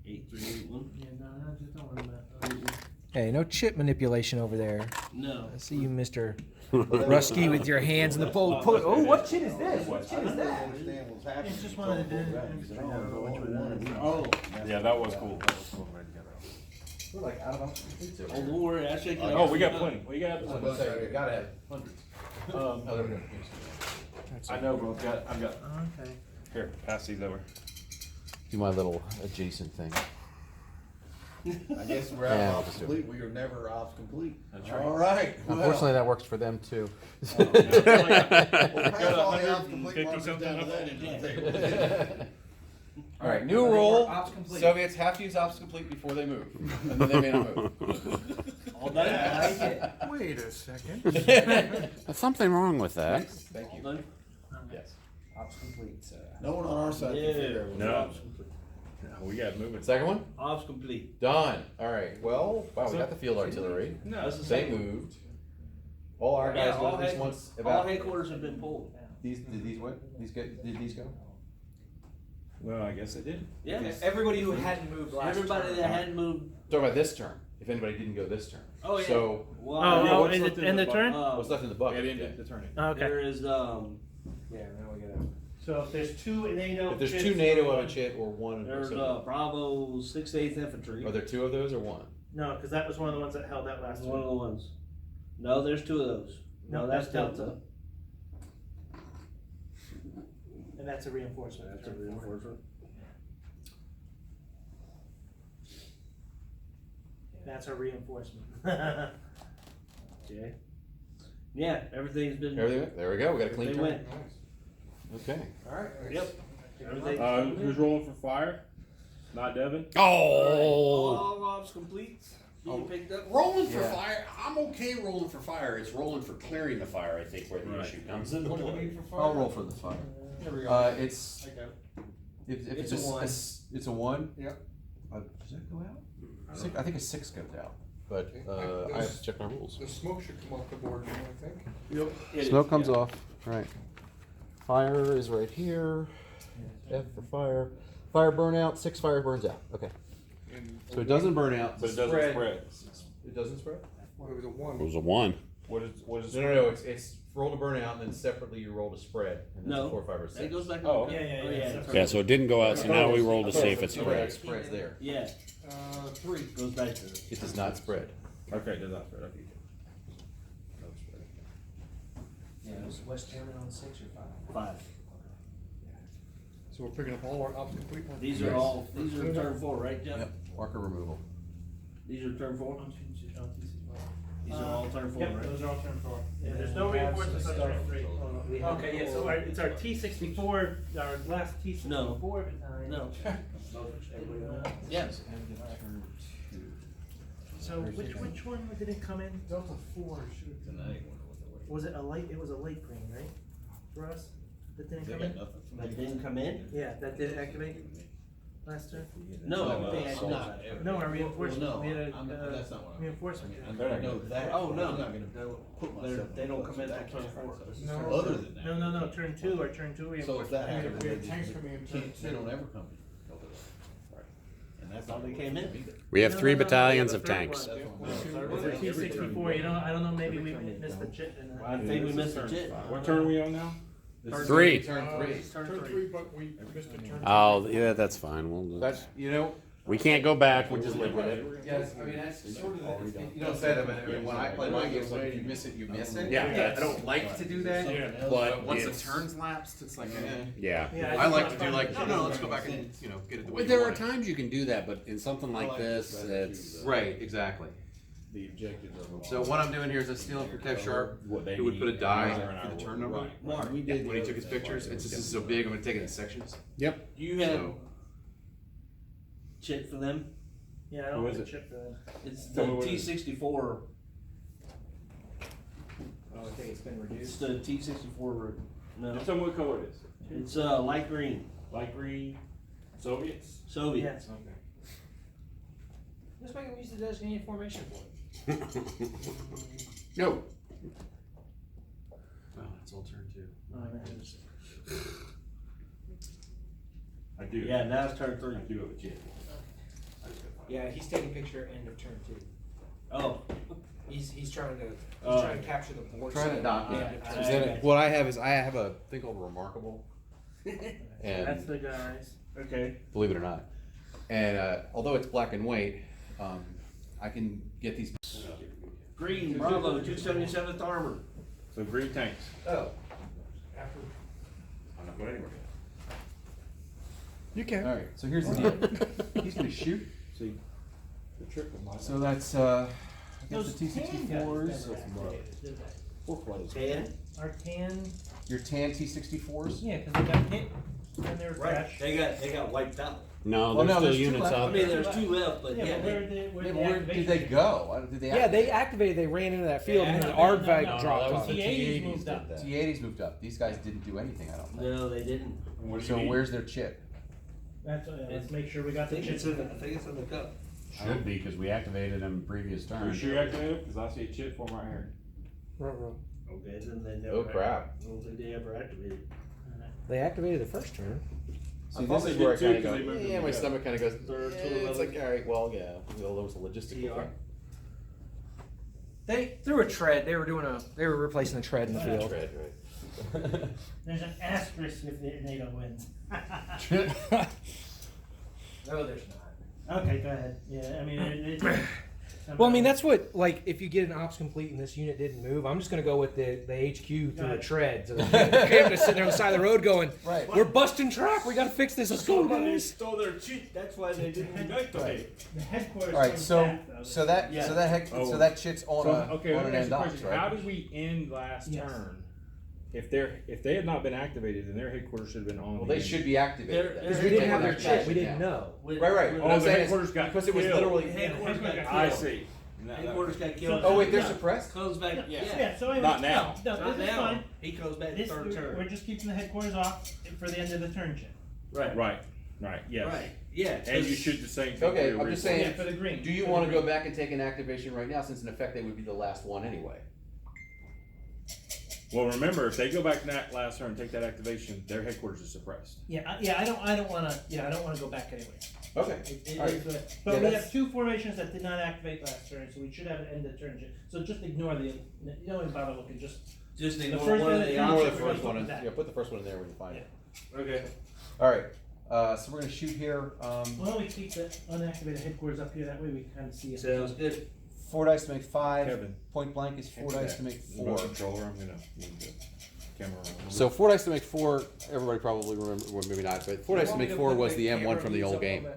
8381. Yeah, no, I just don't want that. Hey, no chip manipulation over there. No. I see you, Mr. Rusky, with your hands in the bowl. Oh, what chit is this? What chit is I that? understand what's happening. It's just one of the You different- said, oh, go which one? Oh, yeah, that was cool. We're like out of options. Oh, don't worry, I shake it. Oh, we got plenty. We got I was plenty. gonna say, we gotta have hundreds. Oh, there we go. I know, but I've got, Okay. here, pass these over. Do my little adjacent thing. I guess we're Yeah, out I'll of just do complete. We are never off complete. That's right. All right. well, Unfortunately, that works for them too. we'll pass all the off complete 150 markers something down to up. that end of the table. All right, new rule. Ops complete. Soviets have to use ops complete before they move, and then they may not move. All done? I like it. Wait a second. There's something wrong with that. Thank All you. done? Yes. Ops complete. No one on our side can figure out what's No. wrong. We got moving. Second one. Ops complete. Done. All right. Well, wow, we got the field artillery. No, That's the They same. moved. All our guys Yeah, went all at least head- once. All About headquarters have been pulled. these. Did these went? These go? Did these go? well, I guess it did. Yeah. Everybody who hadn't moved Everybody that hadn't moved. Talking about this term. If anybody didn't go this term. Oh, yeah. So Well, Oh, what's and left the, in the turn? what's left in the bucket? It ended the turning. Okay. there is, Yeah, now we gotta. So if there's two NATO. If there's chits two or NATO one- of a chit or one. there's, so- Bravo 6th Infantry. Are there two of those or one? No, because that was one of the ones that held that last One of one. the ones. No, there's two of those. No, that's Delta. And that's a reinforcement. That's a reinforcement. That's a reinforcement. Okay. Yeah, everything's been. Everything, there we go, we got a clean Everything turn. went. Okay. Alright. Yep. Everything. Who's rolling for fire? Not Devin? Oh, All robs complete. Being picked up. rolling for fire. I'm okay rolling for fire. It's rolling for clearing the fire, I think, where the Right. issue comes in. I'll roll for the fire. Here we go. It's, I got it. if It's it's a one. it's a one? Yep. Does that go out? I think a 6 goes out, but, I have to check my rules. The smoke should come off the board now, I think. Yep. It is, Smoke comes yeah. off, right. Fire is right here, F for fire. Fire burnout, 6 fire burns out, okay. And So it doesn't burn out. But it doesn't spread. It doesn't spread? Well, it was a It one. was a 1. What is No, it's roll to burn out and then separately you roll to spread. And that's No. 4, 5, or 6. That goes back. Oh, on. yeah, Oh, yeah. that's Yeah, right. so it didn't go out, so now we roll to see if it Okay, spreads. spreads there. Yeah, 3. goes back to. It does not spread. Okay, it does not spread. Okay. Yeah, it was West German on 6 or 5. 5. So we're picking up all our obsolete ones. These are all. These are turn 4, right, Jeff? Yep, marker removal. These are turn 4. These are all turn 4, Yep, right? those are all turn 4. Yeah, there's we no have reinforcements some on turn stuff. 3. We have- Okay, yeah, so it's our T64, our last T64 battalion. No. Yes. So which one didn't come in? Delta 4 should have been. Was it a light, it was a light green, right? For us? That didn't come in? That didn't come in? Yeah, that did activate last turn? No, they had not. No, our reinforcement, Well, no, we had I'm- that's not what I'm- reinforcement. They're not No, gonna- that. Oh, no. I'm not gonna put myself. They don't come in that until turn 4. No. Other than that. No, turn 2 or turn 2 So if reinforcement. that We had happens, tanks coming in turn they don't ever come in. And that's How they came in? We have No, 3 no, no, battalions the of third tanks. one. Was it T64, you know, I don't know, maybe we missed the chit in I that. think we missed a jet. What turn are we on now? This is 3. Turn 3. Turn 3, but we missed a turn. Oh, yeah, that's fine. We'll That's, you know, we can't go back. We just live with it. yes, I mean, that's sort of, you don't say that, but I mean, when I play my games, like, if you miss it, you miss it. Yeah. I don't like to do that, Yeah. but once the it's- turn's lapsed, it's like, Yeah. Yeah, I like to just do like, found- no, let's go back and, you know, get it the way But you there are want it. times you can do that, but in something like this, it's Right, exactly. The objectives of So what I'm doing here is I'm stealing from Kev Sharp, what they who would put a need. die They're an for the hour. turn number. Right. Mark, We did. When he took his pictures, and since this is so big, I'm gonna take it in sections. Yep. You had So, chit for them? Yeah, I Who don't is have a it? chip for that. It's the Tell me what it is. T64. Oh, I think it's been It's reduced. the T64. No. Just tell me what color it is. It's light green. Light green, Soviets? Soviets. Okay. Let's make them use the designated formation for it. No. oh, it's all turn 2. Oh, that is- I do. Yeah, now it's turn 3. I do have a jet. Yeah, he's taking picture end of turn 2. Oh. He's trying to Oh. capture the board. Trying to so- dock yeah, it. so- Is that- What I have is, I have a thing called Remarkable, That's and the guys. Okay. believe it or not, and although it's black and white, I can get these. Green, Bravo, 277th Armor. So green tanks. Oh. I'm not going anywhere. You can. All right, so here's the deal. He's gonna shoot. See, the trick with my. So that's against the T64s. Tan? Our tan, Your tan T64s. yeah, cause they got hit and they were Right. crashed. They got wiped out. No, Oh, there's no, still there's 2 units left. I out mean, there. there's 2 left, but Yeah, yeah. but where did Where the did they activation? go? Did they? Yeah, they activated. They ran into that field, and then the No, ARG no, bag no, dropped that was off. the T80s moved up. T80s moved up. These guys didn't do anything. I don't think. No, they didn't. What do you So need? where's their chip? That's, let's make sure we got I the think chips. it's in the cup. Should be, because we activated them previous Are turn. you sure you activated? Because I see a chip form right here. Okay, then they never. Oh crap! I don't think they ever activated. They activated the first turn. See, thought this they is did where I too, kind of 'cause go. they moved Yeah, them my together. stomach kind of goes. Third to It's 11. like, all right, well, yeah, well, there was a logistical TR. thing. They threw a tread. They were replacing a tread in the field. Right, right. There's an asterisk if NATO wins. No, there's not. Okay, go ahead. Yeah, I mean, Well, I mean, that's what, like, if you get an ops complete and this unit didn't move, I'm just going to go with the HQ through a tread. So the camera's sitting there on the side of the road going, Right. we're busting track. We got to fix this. Let's go, guys. stole their cheat. That's why they didn't activate. The headquarters. All right, comes so back, though. so that Yeah. so that heck, Oh. so that shit's on So, a okay, on let an me ask end you a ops, question. right? How did we end last Yes. turn? If they had not been activated, then their headquarters should have been on. Well, the they end. should be activated. then. Because we didn't have their They're check. We shut didn't down. know. With- Right, right. with- What Oh, I'm the saying is headquarters got because it was killed. literally. Headquarters got killed. I see. Headquarters got killed. Oh wait, they're Yeah. suppressed. Comes back, yeah. Yeah, so anyway, Not now. No, Not this is now. fine. He comes back This, third turn. we're just keeping the headquarters off for the end of the turn check. Right. Yes. Right, yeah. And you should the same thing. Okay, for I'm the just original. saying. Yeah, for the green. Do you want to go back and take an activation right now, since in effect they would be the last one anyway? Well, remember, if they go back that last turn and take that activation, their headquarters is suppressed. I don't want to go back anyway. Okay. It All right. is what- Yeah, But we that's- have two formations that did not activate last turn, so we should have an end of turn check. So just ignore the, you don't even bother looking, just. Just The ignore first one one of the that Ignore the options. we're first gonna one. put In, that. yeah, put the first one in there when you find Yeah. it. Okay. All right. So we're gonna shoot here. Why don't we keep the unactivated headquarters up here, that way we can kind of see it. Sounds good. 4 dice to make 5. Kevin. Point blank is 4 dice to make 4. Remote controller, I'm gonna move the camera around. So 4 dice to make 4. Everybody probably remember, well, maybe not, but 4 dice to make 4 was the M1 from the old game.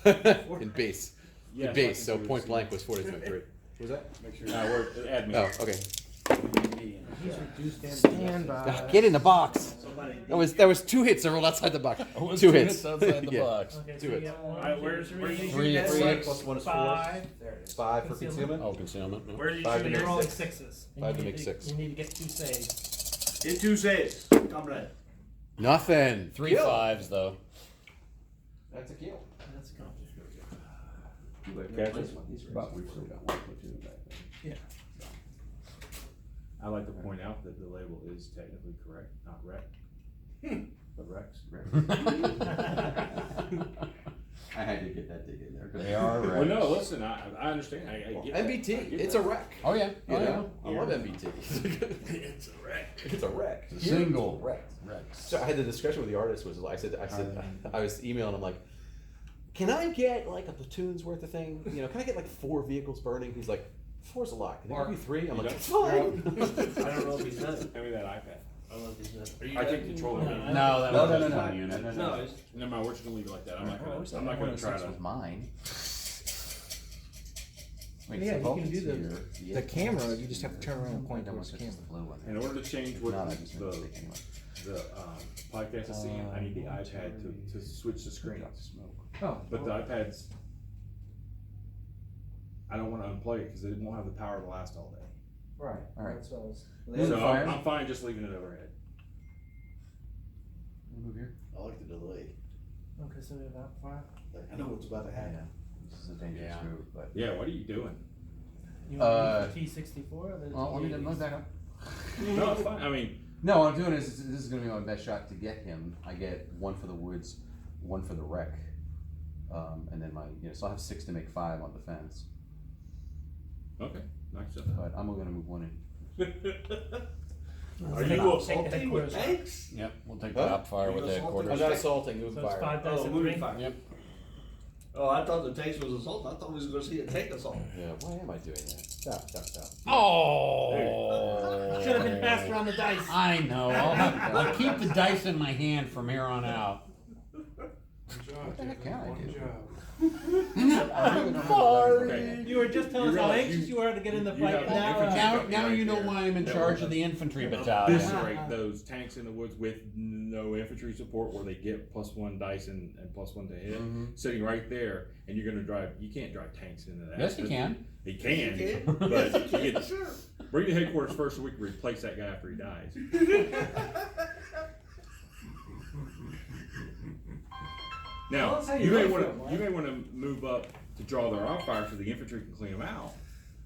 In base. Yes, In base. I So can point see blank it. was 4 dice to make 3. Was that? Make sure. We're admin. Oh, okay. He's reduced and. Stand by. Get in the box. Somebody. That was 2 hits that rolled outside the box. Was 2 two hits outside the Yeah. box. Okay, Do so it. you got one, Alright, two, where's- three, where's the- Three that's hits. six, Plus 1 is 4. 5. 5 for concealment. Oh, concealment. No. Where did you Five shoot to You're your rolling roll? sixes. And Five you to need make 6. You need to get 2 saves. Get 2 saves. Come on. Nothing. 3 Kill. 5s though. That's a kill. That's a count. Catch it. But we've still got one platoon back there. Yeah. I like to point out that the label is technically correct, not wreck. But Rex. I had to get that dig in there. 'cause They are Well, no, listen, I understand. I get that. MBT. I get It's that. a wreck. Oh yeah. You Oh yeah. know? I love MBT. It's a wreck. It's a wreck. It's a single wreck. Rex. So I had the discussion with the artist. I was emailing him like, can I get like a platoon's worth of thing? You know, can I get like 4 vehicles burning? He's like, 4's a lot. Can I give you 3? I'm You like, don't- fine. I don't know if he's done it. Hand me that iPad. I don't know if he's done it. Are you I done? take control of it. No, No, that No, was no, just no, one no. unit. No, it's, Never mind, we're just gonna leave it like that. I'm not gonna try to. mine. Wait, Yeah, so you Vulcan's can do here, The camera, you just have to turn around and point That towards was the just camera. the blue one. In order to change what No, that just made a mistake anyway. the podcast is seeing, I need the iPad to switch the screens. Drop the smoke. Oh. But the iPads, I don't want to unplug it because it won't have the power to last all day. Right. All right. That's what I was. Move So the fire. I'm fine just leaving it overhead. Move here. I like the delay. Okay, so we have about 5. I know what's about to happen. This is a dangerous Yeah. move, but. Yeah, what are you doing? You want to use the T64 or the Well, let me T80s? look back up. No, it's fine. I mean, No, what I'm doing is this is going to be my best shot to get him. I get 1 for the woods, 1 for the wreck, and then so I have 6 to make 5 on defense. okay, nice job. But I'm going to move 1 in. Are Take- you take the Assaulting with headquarters off. tanks? Yep. We'll take the Huh? op fire with the Assaulting? I'm headquarters. not assaulting. Move So it's fire. 5 dice Oh, at moving 3. fire. Yep. Oh, I thought the tanks was assault. I thought we was gonna see a tank assault. Yeah. Why am I doing that? Stop. Oh. Should have been faster on the dice. I know. I'll keep the dice in my hand from here on out. What the heck can I do? Okay. You were just telling us You how realize anxious you- you were to get in the you fight, have and now, infantry Now, company now right you know there why I'm in that charge will of the infantry battalion. Eviscerate those tanks in the woods with no infantry support where they get +1 dice and +1 to hit, sitting right there, and you're gonna drive, you can't drive tanks into that. Yes, you can. He can, You can? but Yes, you you can, get, sure. bring the headquarters first so we can replace that guy after he dies. Tell Now, us how you you may really wanna, feel, Mike. you may wanna move up to draw their off fire so the infantry can clean them out,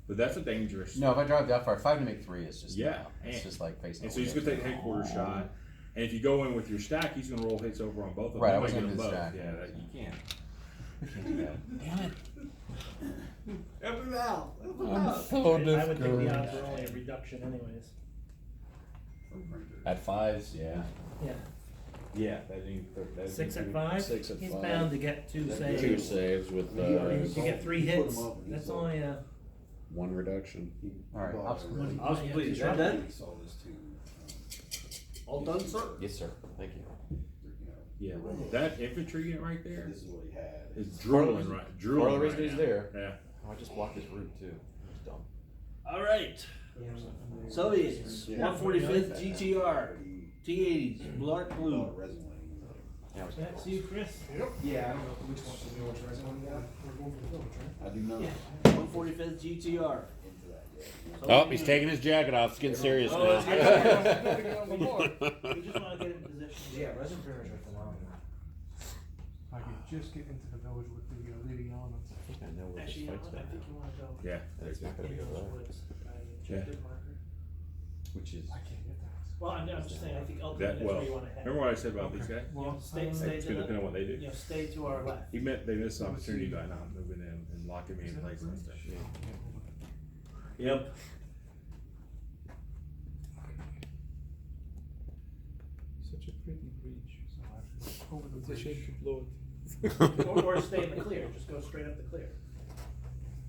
but that's a dangerous. No, if I drive the outfire, 5 to make 3 is just Yeah, It's and- just like facing. And so he's gonna take the headquarters shot, and if you go in with your stack, he's gonna roll hits over on both of them. Right, I You might wasn't get in them his both. stack. Yeah, that, you can't. Damn it. Help him out. Help him I'm out. so I would think the discouraged. odds are only a reduction anyways. At 5s, yeah. Yeah. Yeah, that ain't. 6 at 5? 6 at He's 5. bound to get 2 saves. 2 saves with You get 3 hits. That's only a one reduction. All right, obstacle. I was complete. Is that done? Sold this to, All done, sir? Yes, sir. Thank you. Yeah, that infantry unit right there this is what he had. is drooling right, Part of drooling the reason right he's now. there. Yeah. Oh, I just blocked his route too. That was dumb. All right. Soviets, 145th GTR, T80s, black blue. See you, Chris. Yeah, I don't know which one should be which resume we got. We're going for the village, right? I do not. 145th GTR. Oh, he's taking his jacket off. It's getting serious Oh, now. it's We just wanna get in position. Yeah, resin printers are phenomenal. I could just get into the village with the leading elements. I think I know where this Actually, you know fight's what, I going think you wanna go. Yeah. It's not gonna be over there. Yeah. Which is. I can't get that. Well, I'm just saying, I think ultimately That, that's well, where you wanna head. remember what I said about these guys? You know, stay It's to gonna depend the, on what they do. you know, stay to our left. He meant they missed an opportunity by not moving in and locking me in place and stuff. Yep. Such a pretty bridge. So I have to go over the bridge. to blow it. Or stay in the clear, just go straight up the clear.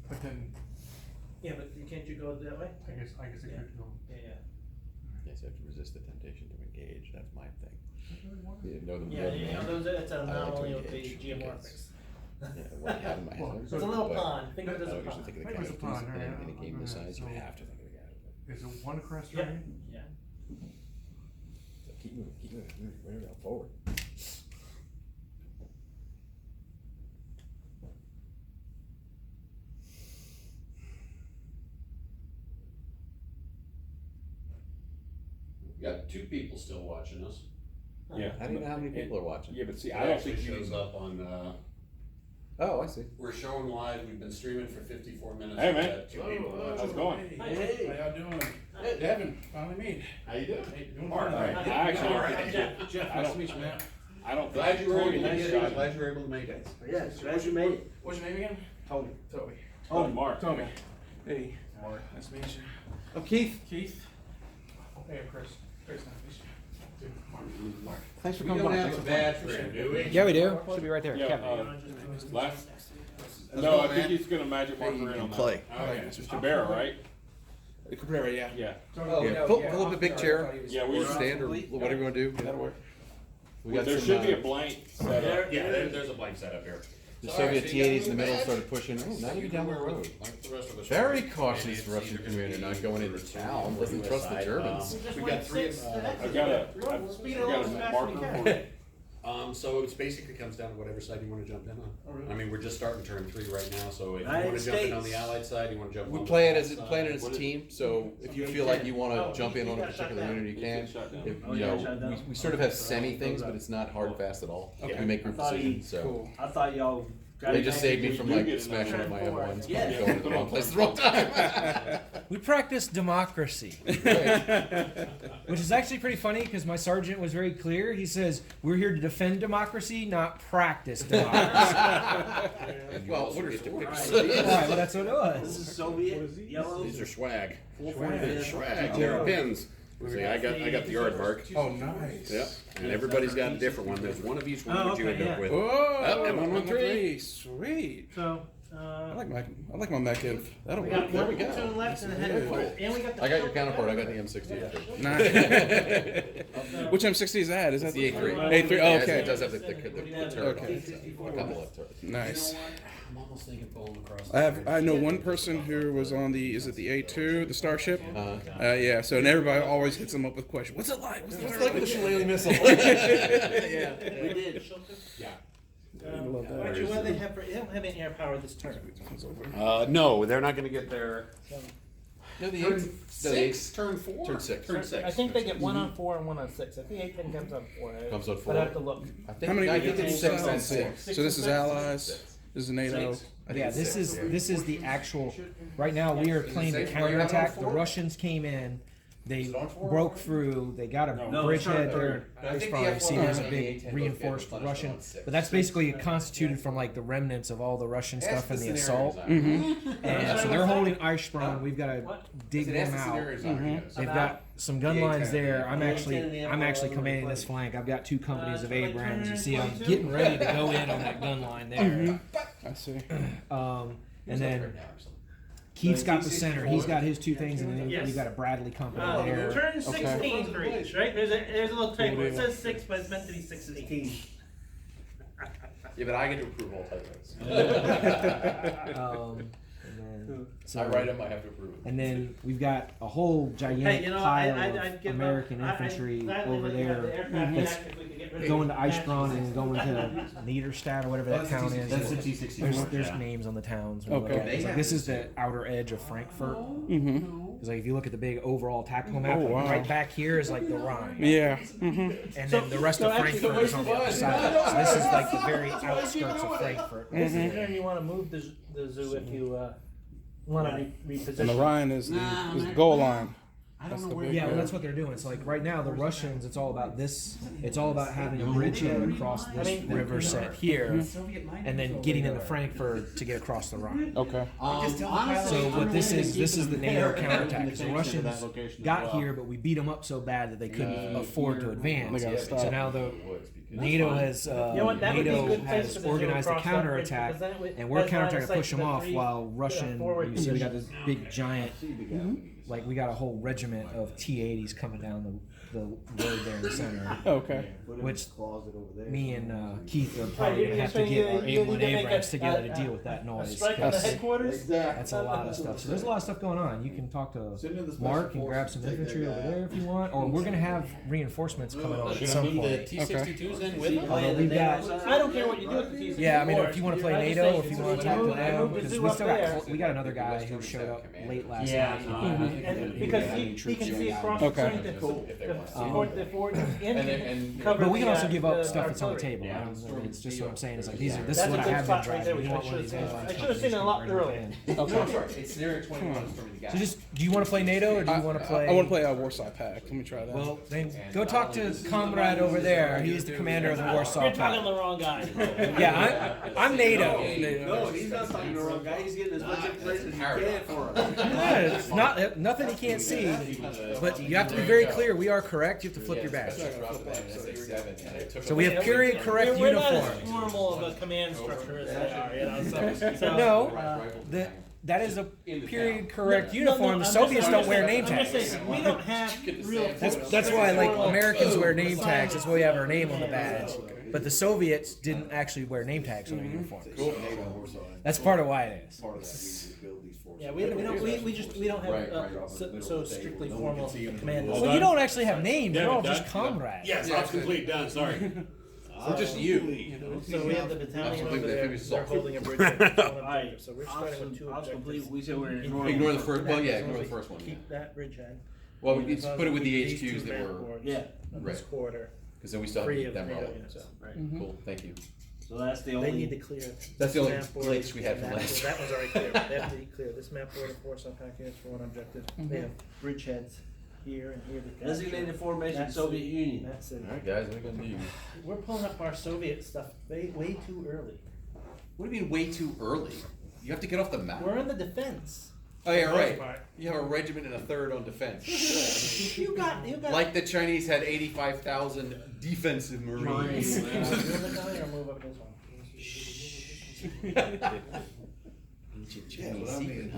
But then, Yeah, but can't you go that way? I guess I could go. Yeah, Yes, you have to resist the temptation to engage. That's my thing. You didn't know the yeah. Yeah, you know, those, that's an I like to anomaly of the engage geomorphics. Yeah, what I have in my Well, head. It's a little but pond, think of it I as a don't usually pond. think of the Think of it as a casualties pond, in, right? in a game this size. You So- have to think of the casualties. Is it one crest Yeah, right? yeah. So keep moving, whatever, forward. We got 2 people still watching us. Yeah. I don't even know how many people are watching. Yeah, but see, It I don't actually think you shows up on. Oh, I see. We're showing live. We've been streaming for 54 minutes. Hey, man. We've got 2 people watching. How's it going? Hey. How y'all doing? Hey. Devin, finally made. How you doing? Hey, doing Mark, fine. right. I actually, All right. Jeff, I nice don't- to meet you, man. I don't. Glad you were able to Totally get shot it. him. Glad you were able to make it. Yes, glad you made it. What's your name again? Toby. Toby. Oh, Mark. Toby. Hey, Mark. Nice to meet you. Oh, Keith. Keith. Hey, I'm Chris. Chris, nice to meet you. Dude, Mark. Thanks for We coming don't by. have a badge for him, do we? Yeah, we do. Should be right there. Yeah, Kevin. last. No, I think he's gonna magic marker in on that. Okay. Cabrera, right? The Cabrera, yeah. Yeah. Oh, Yeah, no, pull yeah. up a big chair. Yeah, we. Or stand or whatever you wanna do. That'll work. We got There some, should be a blank set up. There's a blank setup here. the Soviet T-80s in the middle started pushing. Oh, now you're down the road. Like the rest of us. Very cautious Russian commander not going into town. Doesn't trust the Germans. We got 3. I've got a marker for it. So it basically comes down to whatever side you want to jump in on. I mean, we're just starting turn 3 right now, so if you United want to jump in on the States. Allied side, you want to jump We on play it the as Allied playing it side. as a team. So if you feel like you want to jump in on a particular unit, you can. If, Oh, you yeah, know, shut down. we sort of have semi things, but it's not hard and fast at all. Okay. We make group I thought he- decisions. So I thought y'all. got they it just back. saved me from You like get it smashing now. up my M1s, Yeah. going to the wrong place at the wrong time. We practice democracy, which is actually pretty funny because my sergeant was very clear. He says, "We're here to defend democracy, not practice democracy." Well, orders to orders. All right, well, that's what it This was. is Soviet, yellow. These are swag. 445th. Swag. There are pins. See, I got the yard mark. Oh, nice. Yep. And everybody's got a different one. There's one of each one Oh, that you okay, end up yeah. with. Oh, M113. Sweet. So, I like my mech inf. That'll we work. got one platoon left and a head of Yeah. and we got the. I got your counterpart. I got the M68. Nice. Which M60 is that? Is that The A3. A3. Oh, Yes, okay. it does have the turret. Okay. A couple of turrets. Nice. I'm almost thinking pulling across. I know one person who was on the the A2, the Starship? Uh-huh. Yeah. So and everybody always hits them up with questions. What's it like? What's it It's like the Shillelagh missile. Yeah, we did. Love that. Archie, what do they have for? They don't have any air power this turn. No, they're not going to get their No, the turn eight- 6, turn 4, Turn 6. turn 6. I think they get 1 on 4 and 1 on 6. I think 810 comes on 4. Comes on But 4. I have to look. I think, How many? I think it's 6 and 6. So this is Allies. This is NATO. I think Yeah, it's this 6. is the actual. Right now, we are playing the counterattack. The Russians came in. They broke through. They got a No, bridgehead it's there. I There's think probably the see F1 there's a and big the A10 reinforced both get Russian, replenished on 6. but that's basically constituted from like the remnants of all the Russian stuff in the assault. Mm-hmm. And so they're holding Eisprung. We've got to dig them out. They've got some gun lines there. I'm actually commanding this flank. I've got 2 companies of Abrams. You see, I'm getting ready to go in on that gun line there. I see. And then Keith's got the center. He's got his two things, and then Yes. you got a Bradley company Oh, there. turn 16 for each, right? There's a little typo. It says 6, but it's meant to be 16. Yeah, but I get to approve all typos. And then, so, I write them, I have to approve them. And then we've got a whole gigantic Hey, you know, pile I'd of give American up. infantry gladly over let you have the there aircraft that's back if we could get rid of going to the Eisbron and going to Niederstadt or whatever that That's the town is. T-64. That's the T-64, There's yeah. names on the towns. when you Okay. look at it. It's They like, this have is the outer edge of Frankfurt. Mm-hmm. Because like if you look at the big overall tactical map, Oh, wow. right back here is like the Rhine. Yeah. Mm-hmm. And then the rest of Frankfurt is on the other side. So this is like the very outskirts of Frankfurt. This is where you want to move the zoo if you want to reposition. And the Rhine is the goal line. I don't know where. Yeah, well, that's what they're doing. So like right now, the Russians, it's all about this. It's all about having a bridgehead across this river set here, and then getting into Frankfurt to get across the Rhine. Okay. So what this is the NATO counterattack. The Russians got here, but we beat them up so bad that they couldn't afford to advance. They gotta stop. So now the NATO has what, that would be a NATO good place has for the zoo organized a across that bridge, counterattack, because then it would- and we're that's line of counterattacking to sight push to them the off three, while Russian. forward You see, we got positions. this big giant. Like we got a whole regiment of T-80s coming down the road there in the center. Okay. Which me and Keith are probably You're gonna have to saying get our you A1 need to make Abrams a- together to deal with that A noise. strike on the 'cause headquarters? That's a lot of stuff. So there's a lot of stuff going on. You can talk to Mark and grab some infantry over there if you want, or we're gonna have reinforcements coming on at some point. T-62s in with them? We've got. I don't care what you do with the T-64. Yeah, I mean, if you want to play I just NATO, think if you it's want to a talk to move- I them, moved the because zoo we up still there. got we got another guy who showed up late last Yeah, night. and because he can see across the Okay. screen to support the forward and But we can also the, give up the stuff that's on the artillery. table. I mean, it's just what I'm saying. It's like this That's is a what I good have been spot right driving. there, We which want I one of these should've airlines seen. I should've companies seen it a to lot bring earlier. in. Okay. It's near 21 from the guy. So just, do you want to play NATO or do you want to play? I want to play Warsaw Pact. Let me try that. Well, then go talk to Comrade over there. He's the commander of the Warsaw You're talking Pact. to the wrong guy. Yeah, I'm NATO. No, he's not talking to the wrong guy. He's getting as much information as he can for us. Yeah, it's not nothing he can't see, but you have to be very clear. We are correct. You have to flip your badge. So we have period correct We're not as uniform. formal of a command structure as they are, you know. So, No, that is a period correct uniform. The I'm Soviets just- don't wear name I'm just tags. saying, we don't have real. That's why like Americans wear name tags. That's why we have our name on the badge. But the Soviets didn't actually wear name tags on their uniforms. That's part of why it is. Yeah, we don't have so strictly formal command. Well, you don't actually have names. You're all just comrades. Yes, that's complete. Done. Sorry. We're just you. So we have the battalion over there. They're holding a bridge. Alright, So we're starting with two objectives. We said we're Ignore the first. Well, yeah, ignore the first one. Yeah. Keep that bridgehead. Well, we need to put it with the These HQs two that map were boards Yeah. of this Right. quarter. because then we still have to Free keep of them NATO relevant. units. So Right. cool. Thank you. So that's the They only. need to clear. That's the only map board, glitch we had from that last one- That one's already clear. They have to be clear. This map board of Warsaw Pact units for one objective. They have bridgeheads here and here. to capture. Designated formation, That's Soviet it. Union. That's it. All right, guys. What are we gonna do? We're pulling up our Soviet stuff way too early. What do you mean way too early? You have to get off the map. We're in the defense. Oh yeah, right. You have a regiment and a third on defense. You got. Like the Chinese had 85,000 defensive Marines. You want the guy or move up this one? Ancient Chinese secret.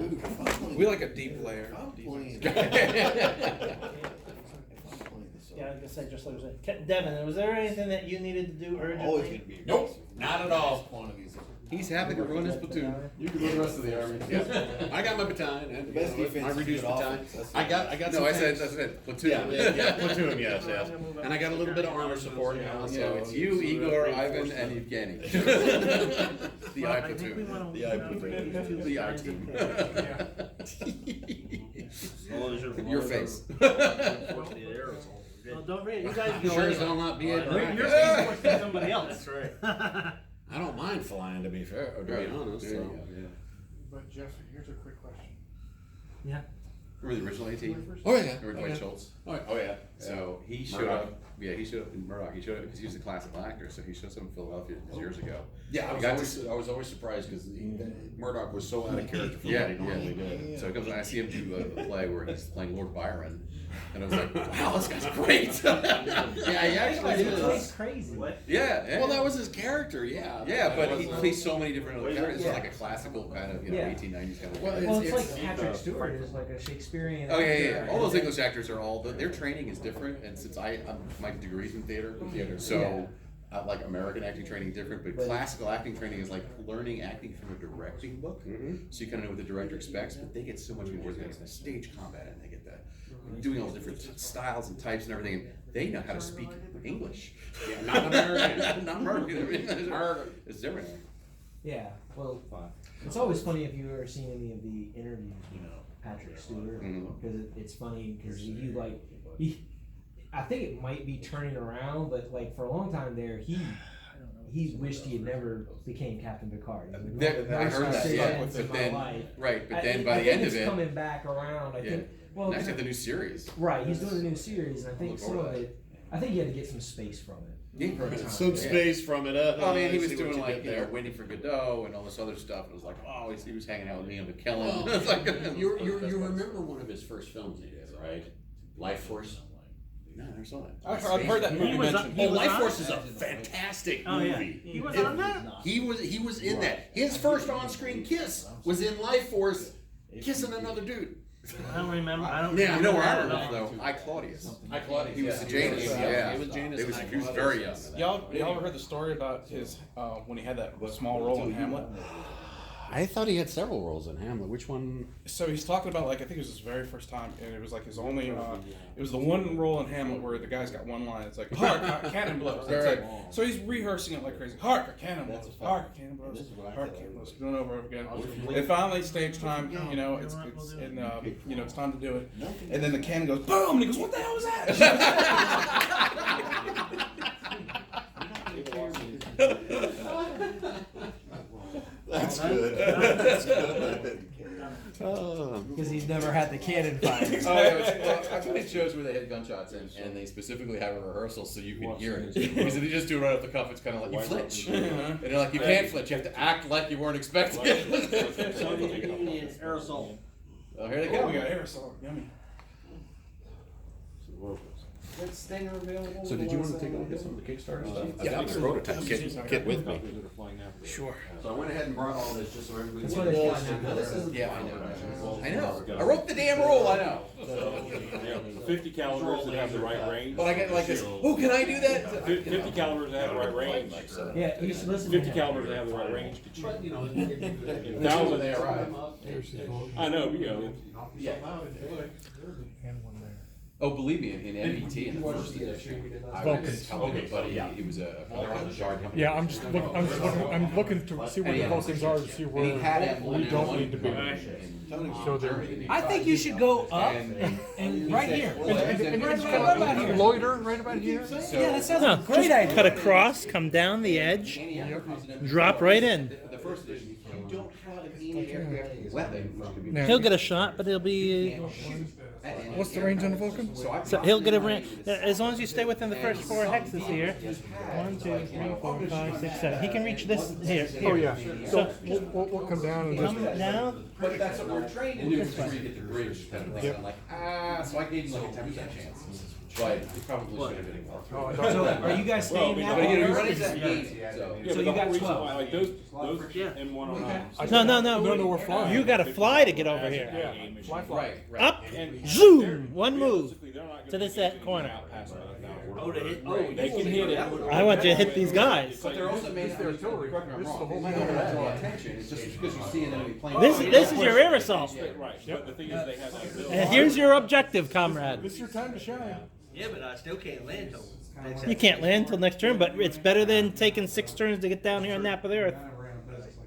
We like a deep layer. Yeah, I was gonna say just like I was saying. Devin, was there anything that you needed to do urgently? Always gonna be. Nope, not at all. Quantities. He's happy to run his platoon. You can go the rest of the army. Yeah. I got my battalion and Best my defense reduced is good battalion. offense. I got. No, some I said things. platoon. Yeah, platoon. Yes, yes. And I got a little bit of armor support now. So it's you, Igor, Ivan, and Evgeny. The I platoon. The I platoon. The I team. Your face. Well, don't forget, you guys Sure as hell not be able. You're being forced to somebody else. Right. I don't mind flying, to be fair, or to be honest. There you So. go, yeah. But Jeff, here's a quick question. Remember the original AT? Oh yeah. Remember Dwight Schultz? Oh yeah. So he showed Murdoch. up. Yeah, he showed up in Murdoch. He showed up because he was a classical actor. So he shows up in Philadelphia years ago. Yeah, He got I was always surprised because Murdoch was so out of character for Yeah, what he normally did. So he comes and I see him do a play where he's playing Lord Byron, And I was like, wow, this guy's great. Yeah, he actually is. Crazy. Yeah. Well, that was his character, yeah. Yeah, but he plays so many different other characters. Yeah. It's like a classical kind of, Yeah. 1890s kind of. Well, Well, it's it's like Patrick Stewart is like a Shakespearean. Oh yeah, actor, All those and English actors are all their training is different, and since my degree's in theater, so Yeah. like American acting training different, but classical acting training is like learning acting from a directing book. So you kind of know what the director expects, but they get so much more. They get the stage combat, and they get doing all the different styles and types and everything. And they know how to speak English. Yeah, not American. Not American. It's different. Yeah, well, it's always funny if you've ever seen any of the interviews with Patrick Stewart, because it's funny because I think it might be turning around, but like for a long time there, he wished he had never became Captain Picard. I heard that, yeah, but then but then by the end of it's it, coming back around. I think. Well, next to the new series. Right, he's doing a new series, and I think some of it. I think he had to get some space from it. Some space from it. Oh man, he was doing like waiting for Godot and all this other stuff. It was like, oh, he was hanging out with Ian McKellen. Well, It's like, you remember one of his first films he did, right? Life Force. No, I never saw that. I've heard that movie mentioned. Life Force is a fantastic movie. He was on that? He was in that. His first on-screen kiss was in Life Force, kissing another dude. I don't remember. I don't. Yeah, you know where I remember remember though? I Claudius. Claudius. He was the Janus. Yeah, He was Janus. He was very young. Y'all ever heard the story about his when he had that small role in Hamlet? I thought he had several roles in Hamlet. Which one? So he's talking about, like, I think it was his very first time, and it was like his only. It was the one role in Hamlet where the guy's got one line. It's like hark, a cannon blows. That's it. So he's rehearsing it like crazy. Hark, a cannon blows. Hark, a cannon blows. Hark, a cannon blows. Doing it over and over again. And finally, stage time. It's and it's time to do it. And then the cannon goes boom, and he goes, "What the hell was that?" That's good. That's good. Because he's never had the cannon fired. I've been in shows where they had gunshots and they specifically have a rehearsal so you can hear it. Because if you just do it right off the cuff, it's kind of like you flinch. And they're like, you can't flinch. You have to act like you weren't expecting it. So you need aerosol. Oh, here they Oh, we go. got aerosol. Yummy. That Stinger available? So did you want to take a look at some of the Kickstarter stuff? Yeah, I've got the prototypes. Get with me. Sure. So I went ahead and brought all this just so everybody. That's what I thought. Yeah, I know. I wrote the damn rule, I know. 50 calibers that have the right range. But I get like this, oh, can I do that? 50 calibers that have the right range. Yeah, you should listen. 50 to him. calibers that have the right range could shoot. Thousands Thousands. they arrive. I know, Yeah. Oh, believe me, in NBT in the first edition, I was telling everybody he was a guard company. Yeah, I'm looking to see where the Vulcans are to see where we don't need to be. So they're I think you should go up and right here. and right about here. Loiter right about here. Yeah, that sounds like a great idea. Cut across, come down the edge, drop right in. The first edition, you don't have any aircraft weapon, which could be. Now, He'll get a shot, but he'll be. what's the range on the Vulcan? So he'll get a range. As long as you stay within the first 4 hexes here. 1, 2, 3, 4, 5, 6, 7. He can reach this here. Oh yeah. So we'll come down and just. Come down. But that's what we're trained to do before you get the bridge kind of thing. I'm like, so I gave him like a 10% chance. But he probably should have been more. Oh, So are you guys staying now? But you run into that gate, so. Yeah, So but you the got whole reason 12. why, like those M109s. No. we're flying. You got to fly to get over here. Yeah, fly. Right. Up, And zoom, one move realistically, they're not gonna to this be that corner. out past that now. Oh, to hit. They can hit it. I want you to hit these guys. But they're also made for artillery. Correct me if I'm wrong. They might not draw attention. It's just because you see an enemy plane. This is your air assault. Right, but the thing is, they have that ability. And here's your objective, comrade. This is your time to shine. Yeah, but I still can't land till. You can't land till next turn, but it's better than taking 6 turns to get down here on Nap of the Earth.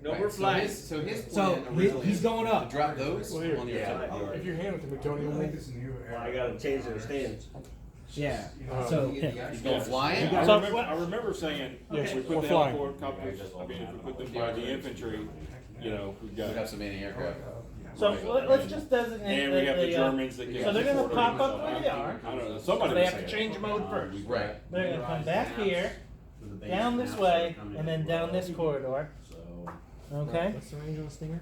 No, we're flying. So his So plan originally he's going up. to drop those on your If you hand it to me, Tony, I gotta change their stands. Yeah. So He's going flying. I remember saying, Yes, if we we're put the flying. helicopters, I mean, if we put them by the infantry, we've got. We have some anti-aircraft. So let's just designate And we have the the, Germans that get. so they're gonna supported pop and up stuff. where they are. I don't know, So somebody they was have to saying. change mode first. Right. They're gonna come back here, down this way, and then down this corridor. Okay? what's the range on the Stinger?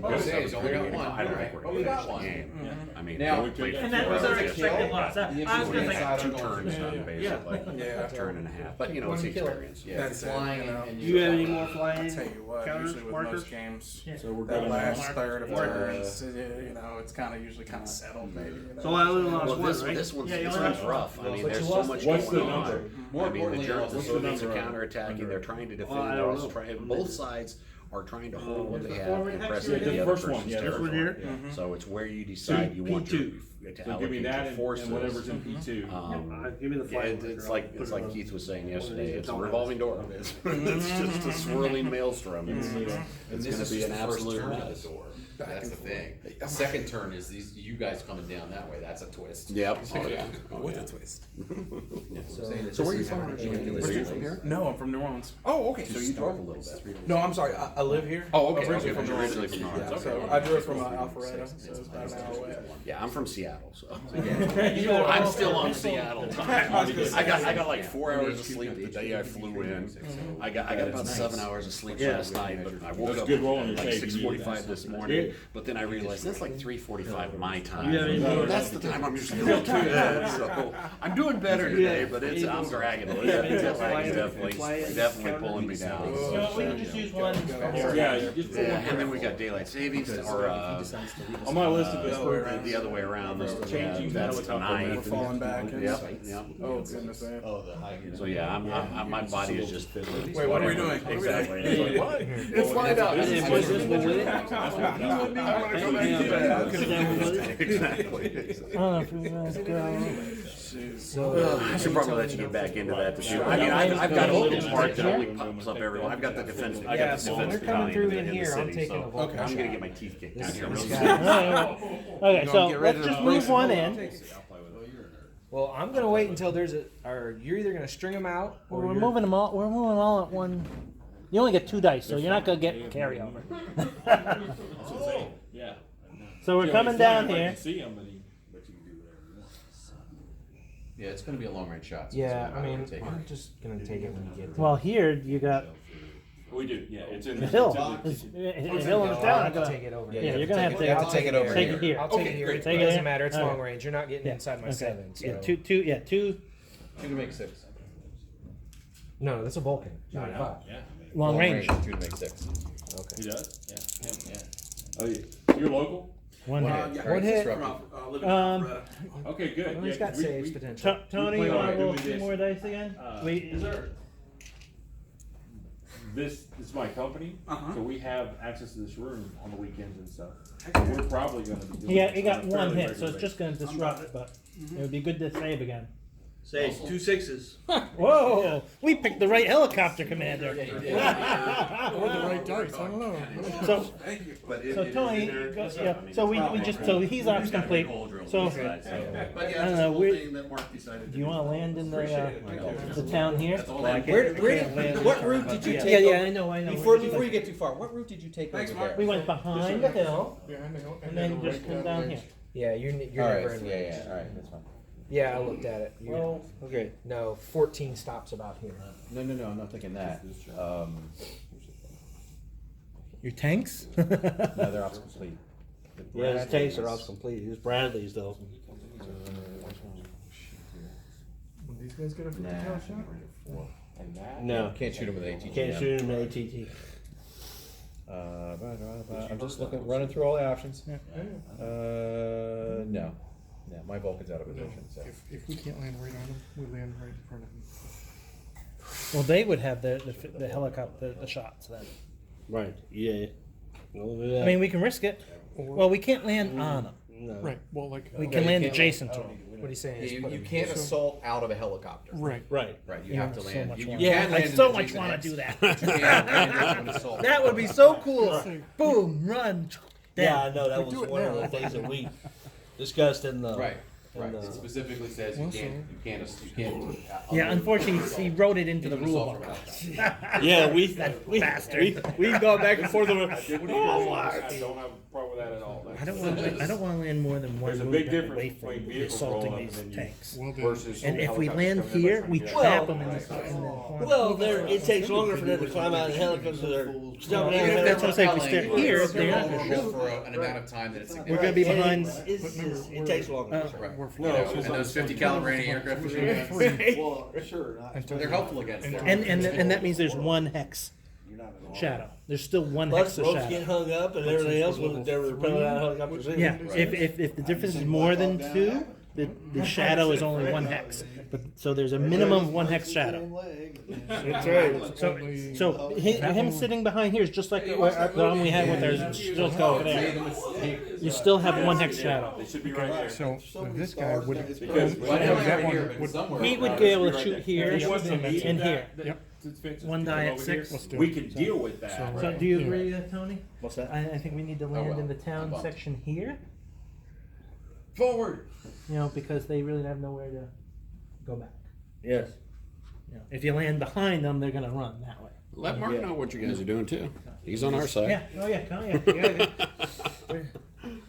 good say, he's stuff. only got one. I don't think we're Well, gonna we got finish the one. game. I mean, Now- we played And that was a does it expected kill? loss. I was The gonna inside say, Two turns done, basically. Yeah. Turn and a half. But, you know, it's the experience. Yeah, That's if you're it, flying you know. and you have any more I'll flying tell you what, counters, usually with markers? most games, Yeah. So we're that good on last that. third of Markers. turns, you know, it's kind of usually kind of settled maybe. You know? So I only lost Well, one, this, right? this one's, Yeah, you this only one's lost rough. I mean, But there's you so lost- much What's the going on. number? More I mean, the importantly, Germans, the what's the Soviets are number counterattacking. They're trying to defend. I They're don't also know. trying. Both sides are trying to hold what they the have forward and hex press here into again? the other First one, person's yeah, this one territory. here. Mhm. So it's where you decide you want to P2. to So allocate give me that your and, forces. and whatever's in P2. Give me the Yeah, flying it's marker. like I'll put it on. Keith was saying yesterday. One of It's a these revolving door. It's just a swirling maelstrom. It's And it's this going is to be just an the first absolute turn of mess. the door. That's the thing. The second turn is these you guys coming down that way. That's a twist. Yep. Oh yeah. Oh, With yeah. a twist. So where are you from? Are you from here? No, I'm from New Orleans. Oh, okay. So you drove a little bit. No, I'm sorry. I live here. Oh, okay. Originally Okay, from but New you're Orleans. originally from New Orleans. Yeah, Okay. so I drove from Alpharetta, so it's about an hour away. Yeah, I'm from Seattle, so You are I'm all still on missile- Seattle time. I got like 4 hours of sleep the day I flew in. I got about 7 hours of sleep last night, but I woke That's up good roll on at your like tape. You needed 6:45 that. this morning. But then I realized that's like 3:45 my time. Yeah, yeah. That's the time I'm usually going to bed. So I'm doing better today, but it's I'm dragging it. It's definitely pulling me down. So we can just use one. Yeah, you just pull Yeah, one. and then we got daylight savings or On my list of the other way around. Changing That's that the ninth. Falling back. Yep, yep. Oh goodness, man. So yeah, my body is just. Wait, what are we doing? Exactly. It's like, what? It's lined up. Exactly. I should probably let you get back into that to shoot. I mean, I've got a little part that only pops up every one. I've got the defense. I Yeah, got the so defense they're coming through battalion in here. the I'm city, taking so a Vulcan I'm shot. gonna get my teeth kicked down here. This real guy- soon. Okay, so let's just move one in. Well, I'm gonna wait until there's a. Or you're either gonna string them out, or We're you're- moving them all. We're moving all at one. You only get 2 dice, so you're not gonna get carryover. Yeah. So we're coming down here. See him, but Yeah, it's going to be a long range shot. So Yeah, it's I mean, take I'm just gonna take it when you get. Well, here you got we do. Yeah, it's in the hill. it's in The the- hill No, and I'll down. have to take it over. Yeah, here. you're gonna have to. You have to take it over Take here. it here. I'll take Okay, it here. great. It Take it doesn't here. matter. It's All long right. range. You're not getting Yeah, inside my okay. 7. So. Yeah, two. Two to make 6. No, that's a Vulcan. Yeah, Not a I know. five. Yeah. long range. 2 to make 6. He does? Yeah. Oh, you're local? One hit. Yeah, One hit. living in Alpharetta. Okay, good. Well, he's Yeah, got 'cause saves we- potential. Tony, We you play want on to roll doing 2 this. more dice again? Is this is my company, Uh-huh. so we have access to this room on the weekends and stuff. We're probably going to be doing He got, this he got on a one fairly hit, so regular it's just going to disrupt, but Mm-hmm. it would be good to save again. Say 2 6s. Whoa! We picked the right helicopter commander. Or the right dice, I don't know. So, But so Tony, so we just so he's ops complete. So But I yeah, don't just know, the whole we're- thing that Mark decided do you want to land in the town here? What route did you take? Yeah, I know. Before you get too far, what route did you take Thanks, over Mark. there? We went behind the hill Behind the hill, and then just come down here. Yeah, you're never in range. Alright, that's fine. Yeah, I looked at it. Well, Okay. No, 14 stops about here. No, I'm not thinking that. Your tanks? No, they're ops complete. Yeah, his tanks are ops complete. His Bradleys though. Would these guys get a 50 cal shot? And that. No, Can't shoot him with ATG. can't shoot him at ATT. I'm just running through all the options. No, my Vulcan's out of position. So. If we can't land right on them, we land right in front of them. Well, they would have the helicopter, the shots then. Right. Yeah. I mean, we can risk it. Well, we can't land on them. No. Right, well, like. We Yeah, can you land can't adjacent to them. What he's saying is You, put you him- can't assault out of a helicopter. Right. Right. Right, you Yeah, have to so land. much You wanna- can I land in so much adjacent want heads, to do that. but you can't land into an assault. That would be so cool. Boom, run. Yeah, I Dead. know that We was do it one now. of the things that we discussed in the. Right. And, It specifically says you can't. Yeah, unfortunately, he wrote it into the You can rule assault book. from Yeah, Bastard. we've gone back and forth. Oh, I don't have a problem with that at all. I don't want to land more than one There's a big movement away difference from between vehicles assaulting rolling up these and then you- tanks. versus And if we helicopters land coming in here, by we trying to trap get them out. in the corner. Well, it takes longer for them to climb out of the helicopter or jumping out of the That's what I'm saying. If we Propelling, start here, it's they're not gonna vulnerable shoot. for an amount of time that it's We're gonna be behind. It takes longer. Right. We're You know, and those 50 caliber anti-aircraft machine guns, Well, sure. they're helpful against them. And that means there's one hex shadow. There's still one Plus, hex of ropes get shadow. hung up and everything else when they're repelling out of helicopters. Yeah, if the difference is more than two, the shadow is only one hex. But so there's a minimum of one hex shadow. That's right. So him sitting behind here is just like the one we had with our shields over there. You still have one hex shadow. They should be right there. So this guy would, Because that one would, He would be able to shoot here If he wants to meet and that- here. that- since Vince's One come die at over 6. here, Let's do We it. can deal with that. So- So do you agree, Tony? What's that? I think we need to land well. in the town Bump. section here. Forward. You know, because they really have nowhere to go back. Yes. You know, if you land behind them, they're gonna run that way. Let Mark know what you guys are doing too. He's on our side. Yeah. Oh yeah. Oh yeah. Yeah.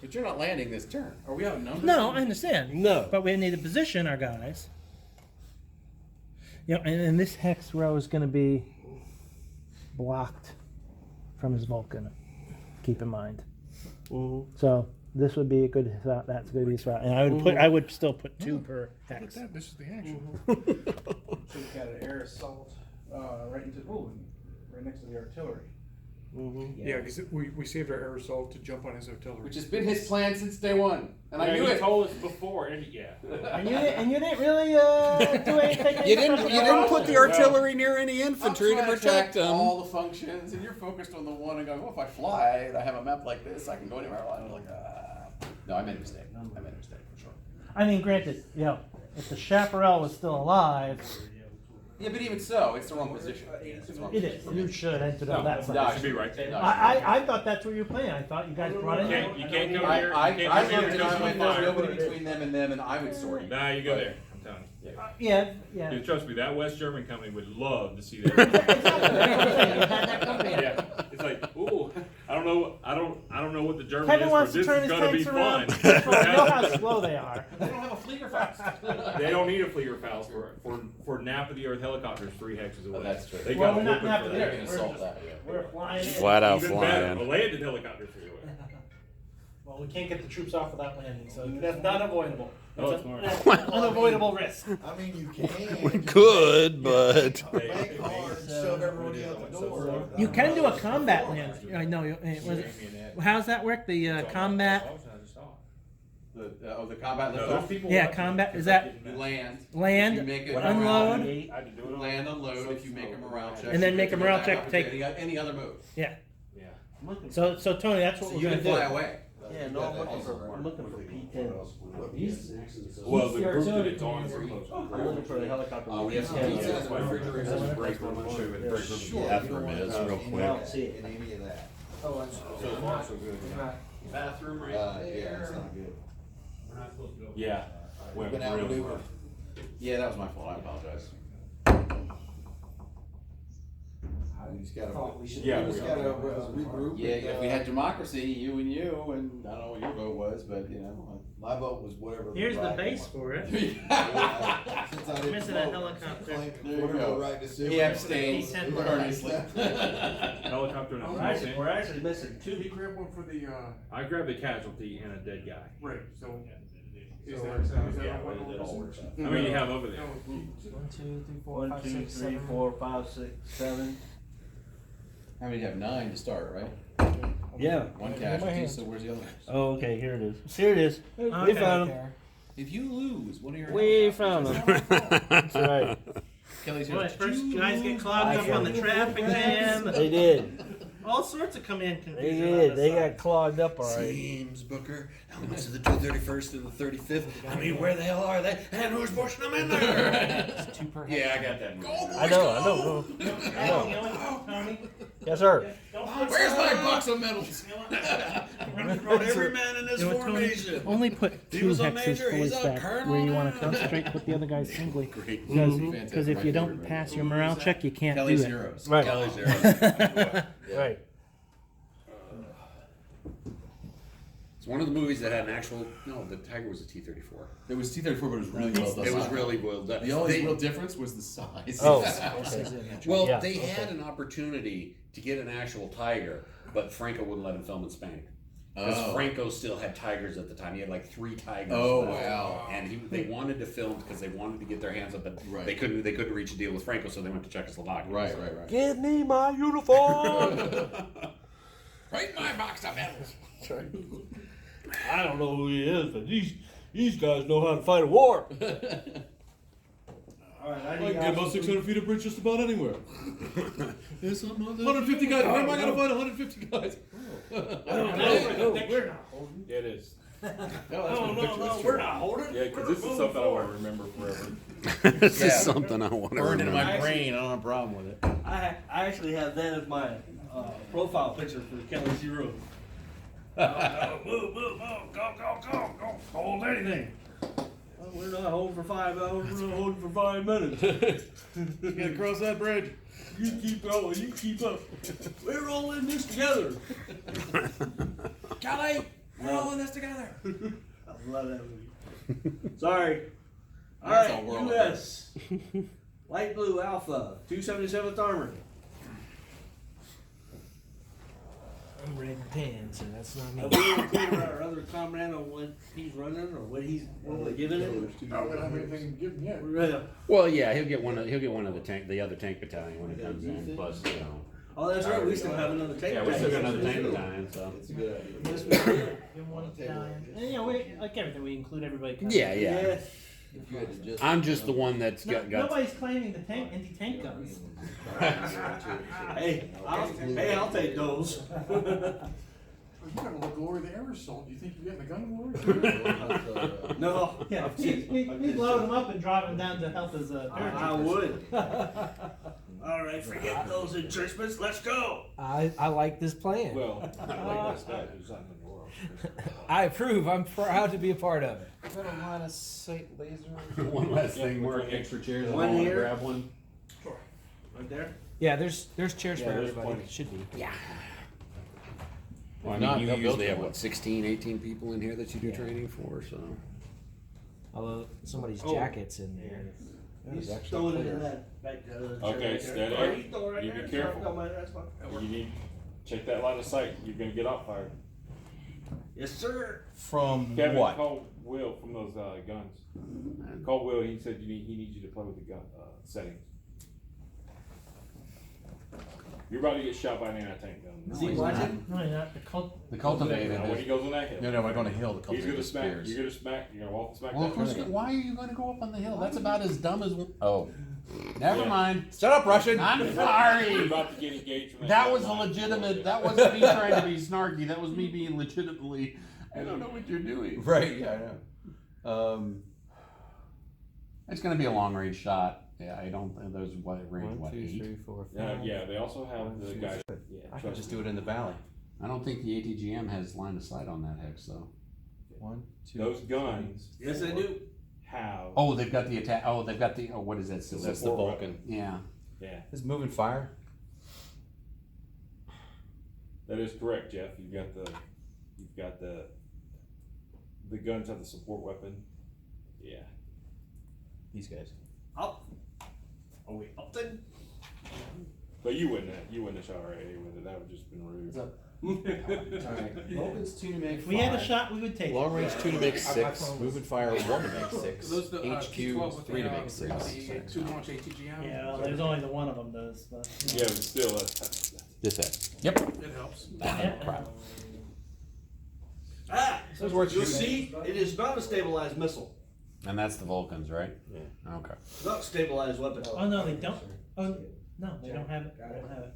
But you're not landing this turn. Are we outnumbered? No, I understand. No. But we need to position our guys. You know, and this hex row is going to be blocked from his Vulcan. Keep in mind. So this would be a good route. That's a good east route, and I would still put 2 per hex. this is the action. So we've got an air assault, right next to the artillery. Yeah, because we saved our air assault to jump on his artillery. Which has been his plan since day one, and I knew he it. told us before, and And you didn't really do anything. You didn't put the artillery near any infantry to I'm trying protect track them. all the functions, and you're focused on the one and going, well, if I fly and I have a map like this, I can go anywhere I want. I'm like, no, I made a mistake. I made a mistake for sure. I mean, granted, you know, if the chaparral was still alive, Yeah, but even so, it's the wrong position. It's the wrong it position is. for me. You should enter on that No, side. it should be right there. I thought that's where you were playing. I thought you guys brought it in. You can't go I here. I You can't I go here looked because at of it, there's fire. nobody between them and them, and I would sort you. Nah, you go there. I'm telling you. Yeah. Dude, trust me, that West German company would love to see that. Yeah, it's like, ooh, I don't know what the German Kevin is, wants but to this turn is his gonna be tanks fun. around. I know how slow they are. They don't have a Fliegerfaust. They don't need a Fliegerfaust for nap of the earth helicopters 3 hexes away. that's true. They Well, got we're not whooping nap for of the that. earth. Assault that. We're flying in. Flat out Even better, a flying. landed helicopter 3 away. Well, we can't get the troops off without landing, so that's not avoidable. Oh, That's it's an unavoidable risk. I mean, you can. We could, but Bank hard, shove everybody out the door. You can do a combat land. I know. Was it, how's that work? The combat. The combat No, lift those off. people Yeah, want- combat. Is that You land. land, You make it unload? I had to do it on- Land, unload. If you make a morale check, And then you make get a to morale go check back to up take- any other move. Yeah. Yeah. So Tony, that's what So we're you gonna can fly do. away. Yeah, no, I'm looking for P-10s. Well, the group that it's on is close. I'm looking for the helicopter. Oh, we have some pizza in the refrigerator. There's a break room. I'll show you what the break room is. bathroom is real I quick. don't see it. In any of that. Oh, So far, so good. Bathroom right Yeah, there. it's not good. Yeah. Went Been really outmaneuvered. well. Yeah, that was my fault. I apologize. We just gotta, Yeah, we just we gotta are. regroup. Yeah, and, if we had democracy, you and you, and I don't know what your vote was, but you know. my vote was whatever. Here's the right base was. for it. Since I didn't Missing a vote, helicopter. claim There you whatever go. the right decision He was. abstains P10 earnestly. Helicopter and a We're actually, P-10. we're actually missing 2. Did he grab one for the, I grabbed a casualty and a dead guy. right, so, is So, that, is that yeah, what it all we're works out. How many do you have over there? 1, 2, 3, 4, 1, 5, 2, 6, 3, 7. 4, 5, 6, 7. How many do you have? 9 to start, right? Yeah. One casualty, so where's the other? Oh, okay, here it is. Here it is. We Okay. found him. If you lose, what are your We helicopters? found him. That's right. Kelly's Well, here. at first, guys get clogged up on the traffic jam. They did. All sorts of command They confusion. on did. this They side. got clogged up all right. James Booker, elements of the 231st and the 35th. I mean, where the hell are they? And who's pushing them in there? Yeah, I got that. Movie. I know. Tony, Yes, sir. Where's my box of medals? Wrote every man in this You know what, Tony? formation. Only put He 2 was a hexes major, fully he's a stacked colonel where you want to now. concentrate. Put the other guys singly. Great. Because if you don't pass your morale check, you can't do Kelly's it. heroes. Right. Kelly's heroes. Right. It's one of the movies that had an actual. No, the Tiger was a T-34. It was T-34, but it was really well done. It was really well done. The only real difference was the size. Oh, Well, yeah, they had an opportunity to get an actual tiger, but Franco wouldn't let him film in Spain. Because Franco still had tigers at the time. He had like 3 tigers. Oh, left. wow. And they wanted to film because they wanted to get their hands up, but they couldn't reach a deal with Franco, so they went to Czechoslovakia. Right. Give me my uniform. Right in my box of medals. I don't know who he is, but these guys know how to fight a war. Alright, I I can get about 600 feet of bridge just about anywhere. 150 guys. Where am I gonna find 150 guys? Yeah, it is. No, we're not holding. Yeah, because this is something I want to remember forever. This is something I want to Burned into remember. my brain. I don't have a problem with it. I actually have that as my profile picture for Kelly C. Road. Move, go, hold anything. Well, we're not holding for 5 hours, we're not holding for 5 minutes. You gotta cross that bridge. You keep going, you keep up. We're all in this together. Kelly, we're all in this together. I love that movie. Sorry. That's Alright, all we're all US. Light blue Alpha, 277th Armored. I'm red and tan, so that's not Have me. we included our other comrade on what he's running or what we're giving it? I don't have anything given yet. Well, yeah, he'll get one of the other tank battalion when it comes in. Plus, you know. Oh, that's right, we still have another tank. Yeah, we still got another tank battalion, so. It's a good idea. Yes, we do. And, you know, like everything, we include everybody. Yeah. Yes. If you had to just, I'm just the one that's got. Nobody's claiming the anti-tank guns. Hey, I'll take those. You gotta look glory of the aerosol. Do you think you're getting the gun glory? No. Yeah, we load them up and drive them down to help as a I would. All right, forget those entrenchments. Let's go. I like this plan. Well, I like this guy who's not in the world. I approve. I'm proud to be a part of it. is that a line of sight laser? One last Yeah, thing, we're Mark. doing Extra chairs. One I wanna here. grab one. Right there. Yeah, there's chairs Yeah, for there's everybody. plenty. Should be. Yeah. Well, I Not, mean, they'll you build usually you have one. what 16, 18 people in here that you do training for, so. Although somebody's Oh. jacket's in there. He's throwing it in that back to the other chair Okay, right stay there. there. You throw it right You there. be careful. Don't mind, that's fine. You need check that line of sight. You're gonna get out fired. Yes, sir. From Kevin, what? call Will from those guns. Call Will. He said he needs you to play with the gun settings. You're about to get shot by an anti-tank gun. Is he watching? No, not the cult. The cultivated. Now, when he goes on that hill, No, we're going to hill. The he's cultivated gonna smack. disappears. You're gonna smack. You're gonna walk smack Well, of that course. person. Why are you going to go up on the hill? That's about as dumb as. Oh, never Yeah. mind. Shut up, Russian. I'm You're sorry. about to get engaged from That gun was a line. legitimate. That wasn't me trying to be snarky. That was me being legitimately. I don't know what you're doing. Right. Yeah, I know. It's going to be a long range shot. Yeah, I don't. There's what range? What 8? 4, Yeah, they also have the guys. Yeah, I could just do it in the valley. I don't think the ATGM has line of sight on that hex, though. 1, 2. Those guns. Yes, they do. Have. Oh, they've got the attack. Oh, they've got the. Oh, what is that? So that's the Support Vulcan. Yeah. Yeah, Is moving fire? that is correct, Jeff. You've got the guns have the support weapon. Yeah. These guys. Up. Are we up then? But you wouldn't have shot right with it. That would just been rude. Alright. Vulcan's 2 to make 5. If we had a shot, we would take Long it. range 2 to make 6. Moving fire 1 to make 6. Those the HQ T12 with 3 the, to make 6. the 2 launch ATGM. Yeah, well, there's only the one of them does. But, Yeah, but still, that's This head. Yep. It helps. Crap. You'll see, it is not a stabilized missile. And that's the Vulcans, right? Yeah. Okay. It's not a stabilized weapon. oh no, they don't. Oh no, they don't have it. They don't have it.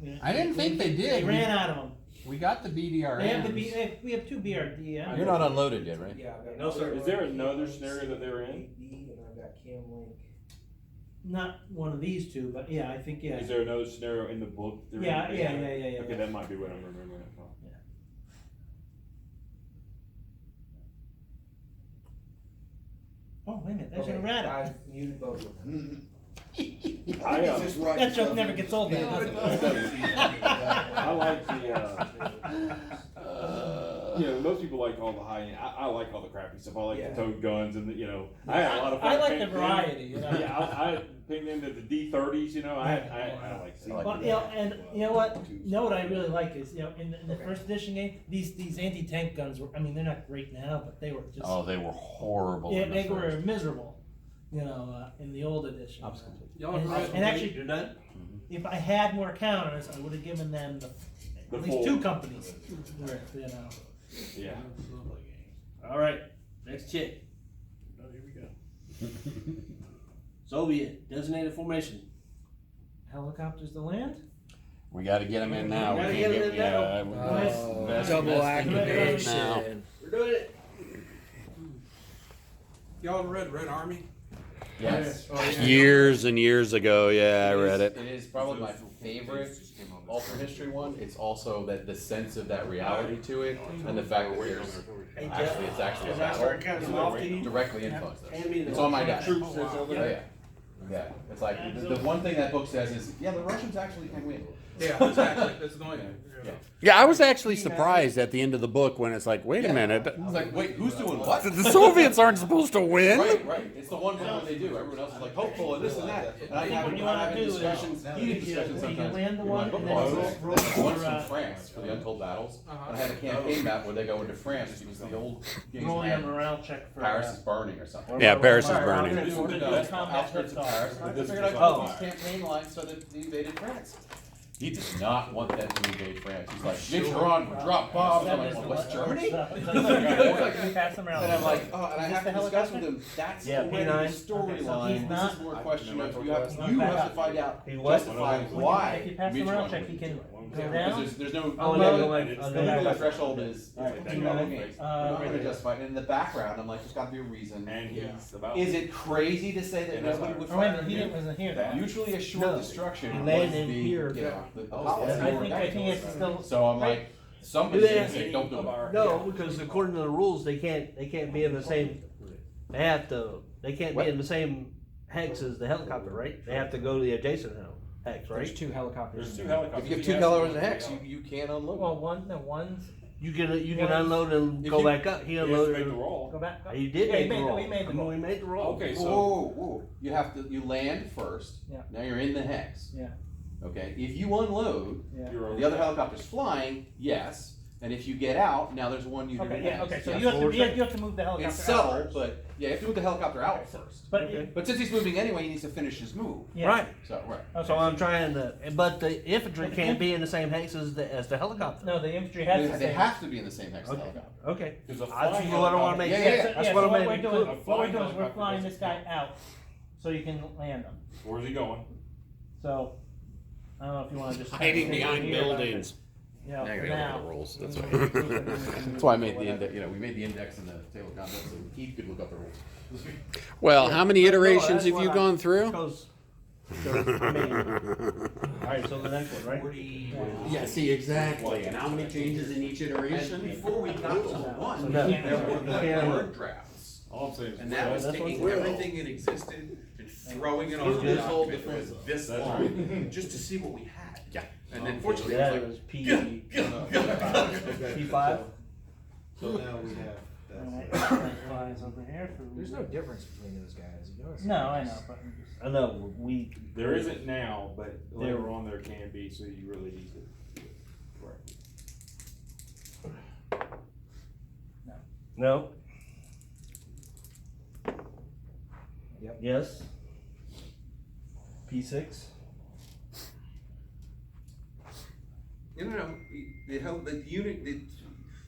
Yeah. I didn't think they did. They ran out of them. We got the BDRM. They have the we have 2 BRD. You're not unloaded yet, right? Yeah, I've got No, sir. Is there another scenario that they were in? and I've got Cam Link. Not one of these 2, but yeah, I think yeah. Is there another scenario in the book? They're Yeah, in? yeah. Okay, that might be what I'm remembering it from. Oh wait a minute, there's a rat. I muted both of them. That joke never gets old, man. does it? I like the you know, most people like all the high end. I like all the crappy stuff. I like the towed guns and the, you know, I had a lot of fun. I like the painting variety. You know? Yeah, I pinged into the D30s. You know, I like that. Well, you know, and you know what? I really like is, you know, in the first edition game, these anti-tank guns were. I mean, they're not great now, but they were just. Oh, they were horrible. Yeah, in the they were first. miserable. You know, in the old edition. Y'all And, right, and actually, you're done? if I had more counters, I would have given them at least full- 2 companies. Worth, you know. Yeah. All right, next chick. Oh, here we go. Soviet, designated formation. Helicopters to land. We got to get them in now. Gotta We get can't 'em in yeah, now. best- Double best thing to do now. activation. We're doing it. Y'all read Red Army? Yes. Years and years ago, yeah, I read it. It is probably my favorite Ultra History one. It's also that the sense of that reality to it, and the fact that there's it's actually a Is that where it battle comes off to you? directly influenced Hand me us. the It's on my desk. troops that's over Yeah, there. yeah. Yeah, it's like the one thing that book says is, yeah, the Russians actually can win. Yeah, exactly. That's annoying. Yeah. Yeah, I was actually surprised at the end of the book when it's like, wait a minute, I was like, wait, who's doing what? the Soviets aren't supposed to win. Right. It's the one book where they do. Everyone else is like hopeful and this and that. And I have what you wanna having do is discussions, heated discussions you can sometimes. land the in my one book and then clubs. roll One's for, from France for the Untold Battles. Uh-huh. And I had a campaign map where they go into France. It was the old games rolling a had morale check for. Paris is burning or something. Yeah, Paris is Sorry, burning. I'm gonna do a combat Outskirts of lift Paris. off. I figured I'd Oh. put these campaign lines so that they invaded France. He does not want them to invade France. He's like, get your on, drop bombs. I'm like, West Germany? Pass them around. And I'm like, oh, and I have to Is this the discuss with helicopter? him. That's Yeah, already the P9. storyline. He's This not- is more a question of you He's have back to up. find out, He what? justify If why. you pass the Mutual morale check, he can go because down. there's no Oh, no, no, like, the okay. legal threshold is Alright, it's no games. uh, You're not going to justify it. And in the background, I'm like, there's got to be a reason. And he's about. Is it crazy to say that nobody would Oh, wait a fire minute, he him? wasn't here though. Mutually assured No. destruction He was landed the, here. you know, the Oh, policy. I think it's still. So I'm like, somebody's Do they- going to say, don't do it. No, because according to the rules, they can't be in the same. They can't be in the same hex as the helicopter, right? They have to go to the adjacent hex, There's right? 2 helicopters. There's 2 helicopters. If you have 2 colors in a hex, you can't unload. Well, one's You can unload and If go you- back up. He He has to unloaded. make the roll. go back. He did Yeah, make he the made roll. we made the roll. We made the roll. Okay, so Whoa. You land first. Yeah. Now you're in the hex. Yeah. Okay. If you unload, Yeah. you're over the other there. helicopter's flying. Yes. And if you get out, now there's one unit Okay, in yeah, hex. okay, so Yes. you have to move the helicopter It's out subtle, first. but yeah, you have to move the helicopter out first. But Okay. But since he's moving anyway, he needs to finish his move. yeah. Right. So right. Okay. So I'm trying to, but the infantry can't be in the same hex as the helicopter. No, the infantry has to They stay. have to be in the same hex. as the Okay. helicopter. Okay. There's a That's flying what I want to make. Yeah, Yeah, so, That's yeah, what so I'm what making we're doing, clear. what we're flying doing is we're helicopter flying this doesn't guy out, so you can land him. Where's he going? So, I don't know if you want to just. Hiding stay behind here, but, buildings. You know, Now I for gotta look at now. the rules. That's That's why I made the index. You know, we made the index in the table of contents so Keith could look up the rules. Well, how many iterations that's have what you I- gone through? Because, I mean, all right. So the next one, right? Yeah, see, exactly. And how many changes in each And iteration? before we got to the one, So no, there were you can't- word drafts. All I'm saying is. And that was That's taking what- everything that existed and throwing it on a document that was this That's long, just to see what we had. Yeah. And then fortunately, Yeah, it it was was P5. So now we have. Alright, That's, flies over here for. There's no difference between those guys. You notice? No, I know, but. I know we. There isn't now, but later on there can be, so you really need to. Right. No. Yep. Yes. P6. the unit,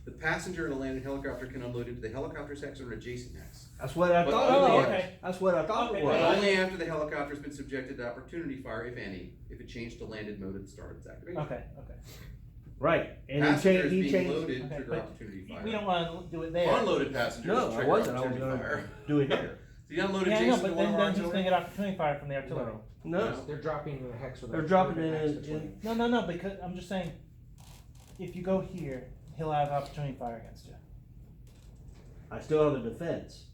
the passenger in a landing helicopter can unload into the helicopter's hex or adjacent hex. That's what I But thought. only it if- was. That's what I thought it But was. only after the helicopter's been subjected to opportunity fire, if any, if it changed to landed mode at the start of its activation. Okay, okay. Right. And Passengers he being changed. loaded Okay, trigger but opportunity fire. We don't want to do it there. Unloaded passengers No, I trigger wasn't. I was opportunity gonna fire. do it here. The unloaded Yeah, I know, Jason but to one then of our he's gonna artillery. get opportunity fire from the artillery. No. They're dropping in the hex with They're a- dropping with a it hex in- between. No, because I'm just saying, if you go here, he'll have opportunity fire against you. I still have a defense.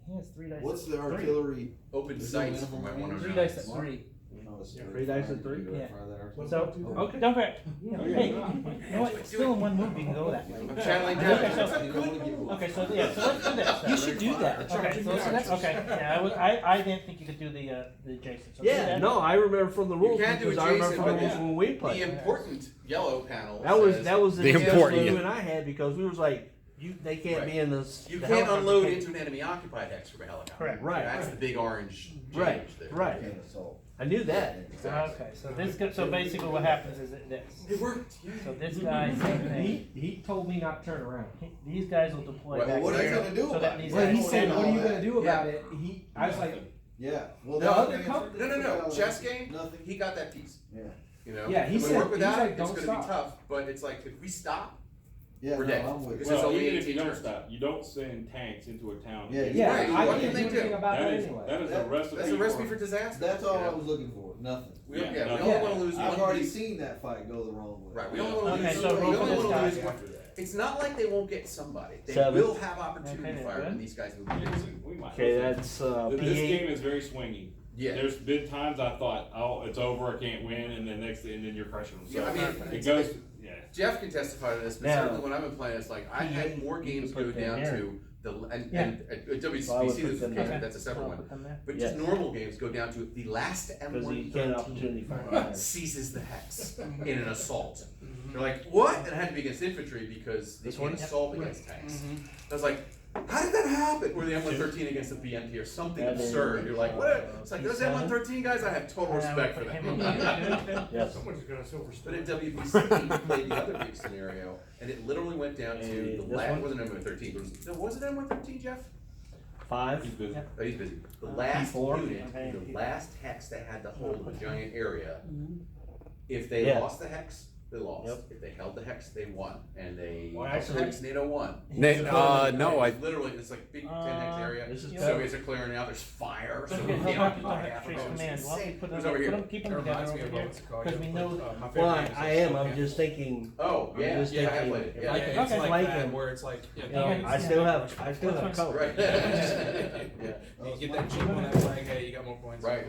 He has 3 dice. what's the at artillery? Open Is sights there for my minimum one range? 3 dice at 3. 3 dice and 3? Yeah. So, Okay. Don't forget. Hey, you know what? It's still in one move. You can go that way. I'm channeling Okay, down. okay, so yeah, so let's do this. you should do that. Okay, so that's okay. Yeah, I didn't think you could do the Jason. So do Yeah, that. no, I remember from the You rules can do because I remember adjacent, from the but rules the- when we The played. important yellow panel. That was the The discussion important, you yeah. and I had because we was like, they can't be in this. You the can't helicopter unload can't- into an enemy occupied hex from a helicopter. Correct. Right. That's the big orange change Right, there. right. I knew that. Okay, so so basically what happens is this. It worked. Yeah. So this guy, same thing. He told me not to turn around. These guys will deploy Well, back what are you here. gonna do so about that it? these Well, he guys said, all "What are you that. gonna do about it?" I was like, Yeah. Well, The other company- No. Chess game. Nothing. He got that piece. Yeah. You know. Yeah, he If we said- work with he's that, like, it's "Don't going to stop." be tough. But it's like if we stop, Yeah, we're no, dead. I'm with This you. is Well, only even if 18 you don't turns. stop, you don't send tanks into a town. Yeah, "Yeah, Right, I what can't can do they anything do? about that That is anyway." a That- recipe. That's a recipe for disaster. That's all you I know? was looking for. Nothing. We, Yeah, we nothing. only want to lose I've one already piece. seen that fight go the wrong way. Right, we only want to Okay, lose. so we roll for only this want to guy. lose one. It's not like they won't get somebody. They 7. will have opportunity Okay, fire when good. these guys move. We might. Okay, that's This P8. game is very swingy. Yeah. There's been times I thought, oh, it's over, I can't win, and then and then you're crushing them. So Yeah, I mean, it goes. Yeah. Jeff can testify to this, but Now- certainly when I've been playing, it's like I had more games put go them down here. to the and Yeah. at WCBC Well, I would put this is them the case, there. that's a separate I'll one. put them there. But Yes. just normal games go down to the last Because you can't opportunity M113 fire. seizes the hex in an assault. They're like, what? And it had to be against infantry because they This can't one? assault against tanks. I was like, how did that happen? Or the M113 against the BMP or something And then- absurd. You're like, what? It's like those M113 guys, I have total respect for them. Yes. someone's got a silver But star. at WBC, we played the other big scenario, and it literally went down to And the this last. one? Wasn't M113? Was it M113? Jeff? 5. He's busy. Oh, he's busy. The last P4. unit, Okay. the last hex that had the whole of a giant area. If they Yeah. lost the hex, they lost. Yep. If they held the hex, they won, and they Well, held the actually- hex. NATO won. No, I. Literally, it's like big 10 hex area. This is Yeah. Soviets are clearing out. There's fire. So Okay, we help can't out, occupy half of trace it. command. It's Well, insane. put It was them, over here. keep them That together reminds me over of here. what's it called? Because we know. My favorite Well, game is I am. Smoke I'm Camp. just thinking. Oh yeah, just yeah, I thinking- played it. Yeah, Yeah. it's Okay. like Like that him. where it's like You know, I still have color. Right. you get that chip on that flag, hey, you got more points. Right.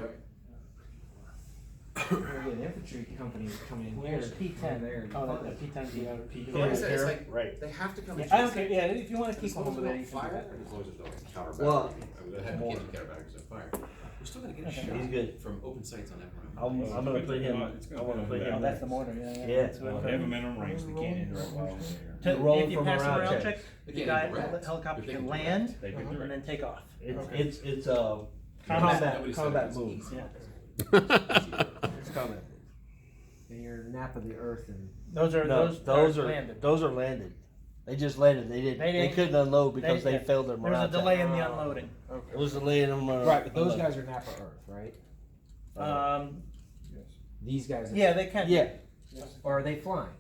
An infantry company come in here. Where's P10? There. Oh, the P10's the other P10. Like I said, it's like Right. they have to come. Yeah, and I don't chase care. it. Yeah, if you want to keep As long them as over we there, don't you can do fire, that. as long as it don't counter Well, can't counter batters of fire. We're still gonna get a Okay. shot He's good. from open sights on that one. I'm gonna put him. It's I gonna want to be put bad. Oh, him. that's the mortar. Yeah, yeah. Yeah. That's what They have a minimum range. They can't enter it while To, Roll if you from pass around a round check. check, They the can't guy, direct. the helicopter If they can can land direct, they can and direct. then take off. It's Combat. Nobody said combat it was move. easy. Yeah. It's coming. And your nap of the earth and Those are No, those are landed. those are landed. They just landed. They didn't. They They didn't- couldn't unload because they yeah. failed their There was morale a delay check. in the unloading. It was delaying them. right, but those guys are nap of earth, right? These guys. Are, Yeah, they can. Yeah. Or are they flying?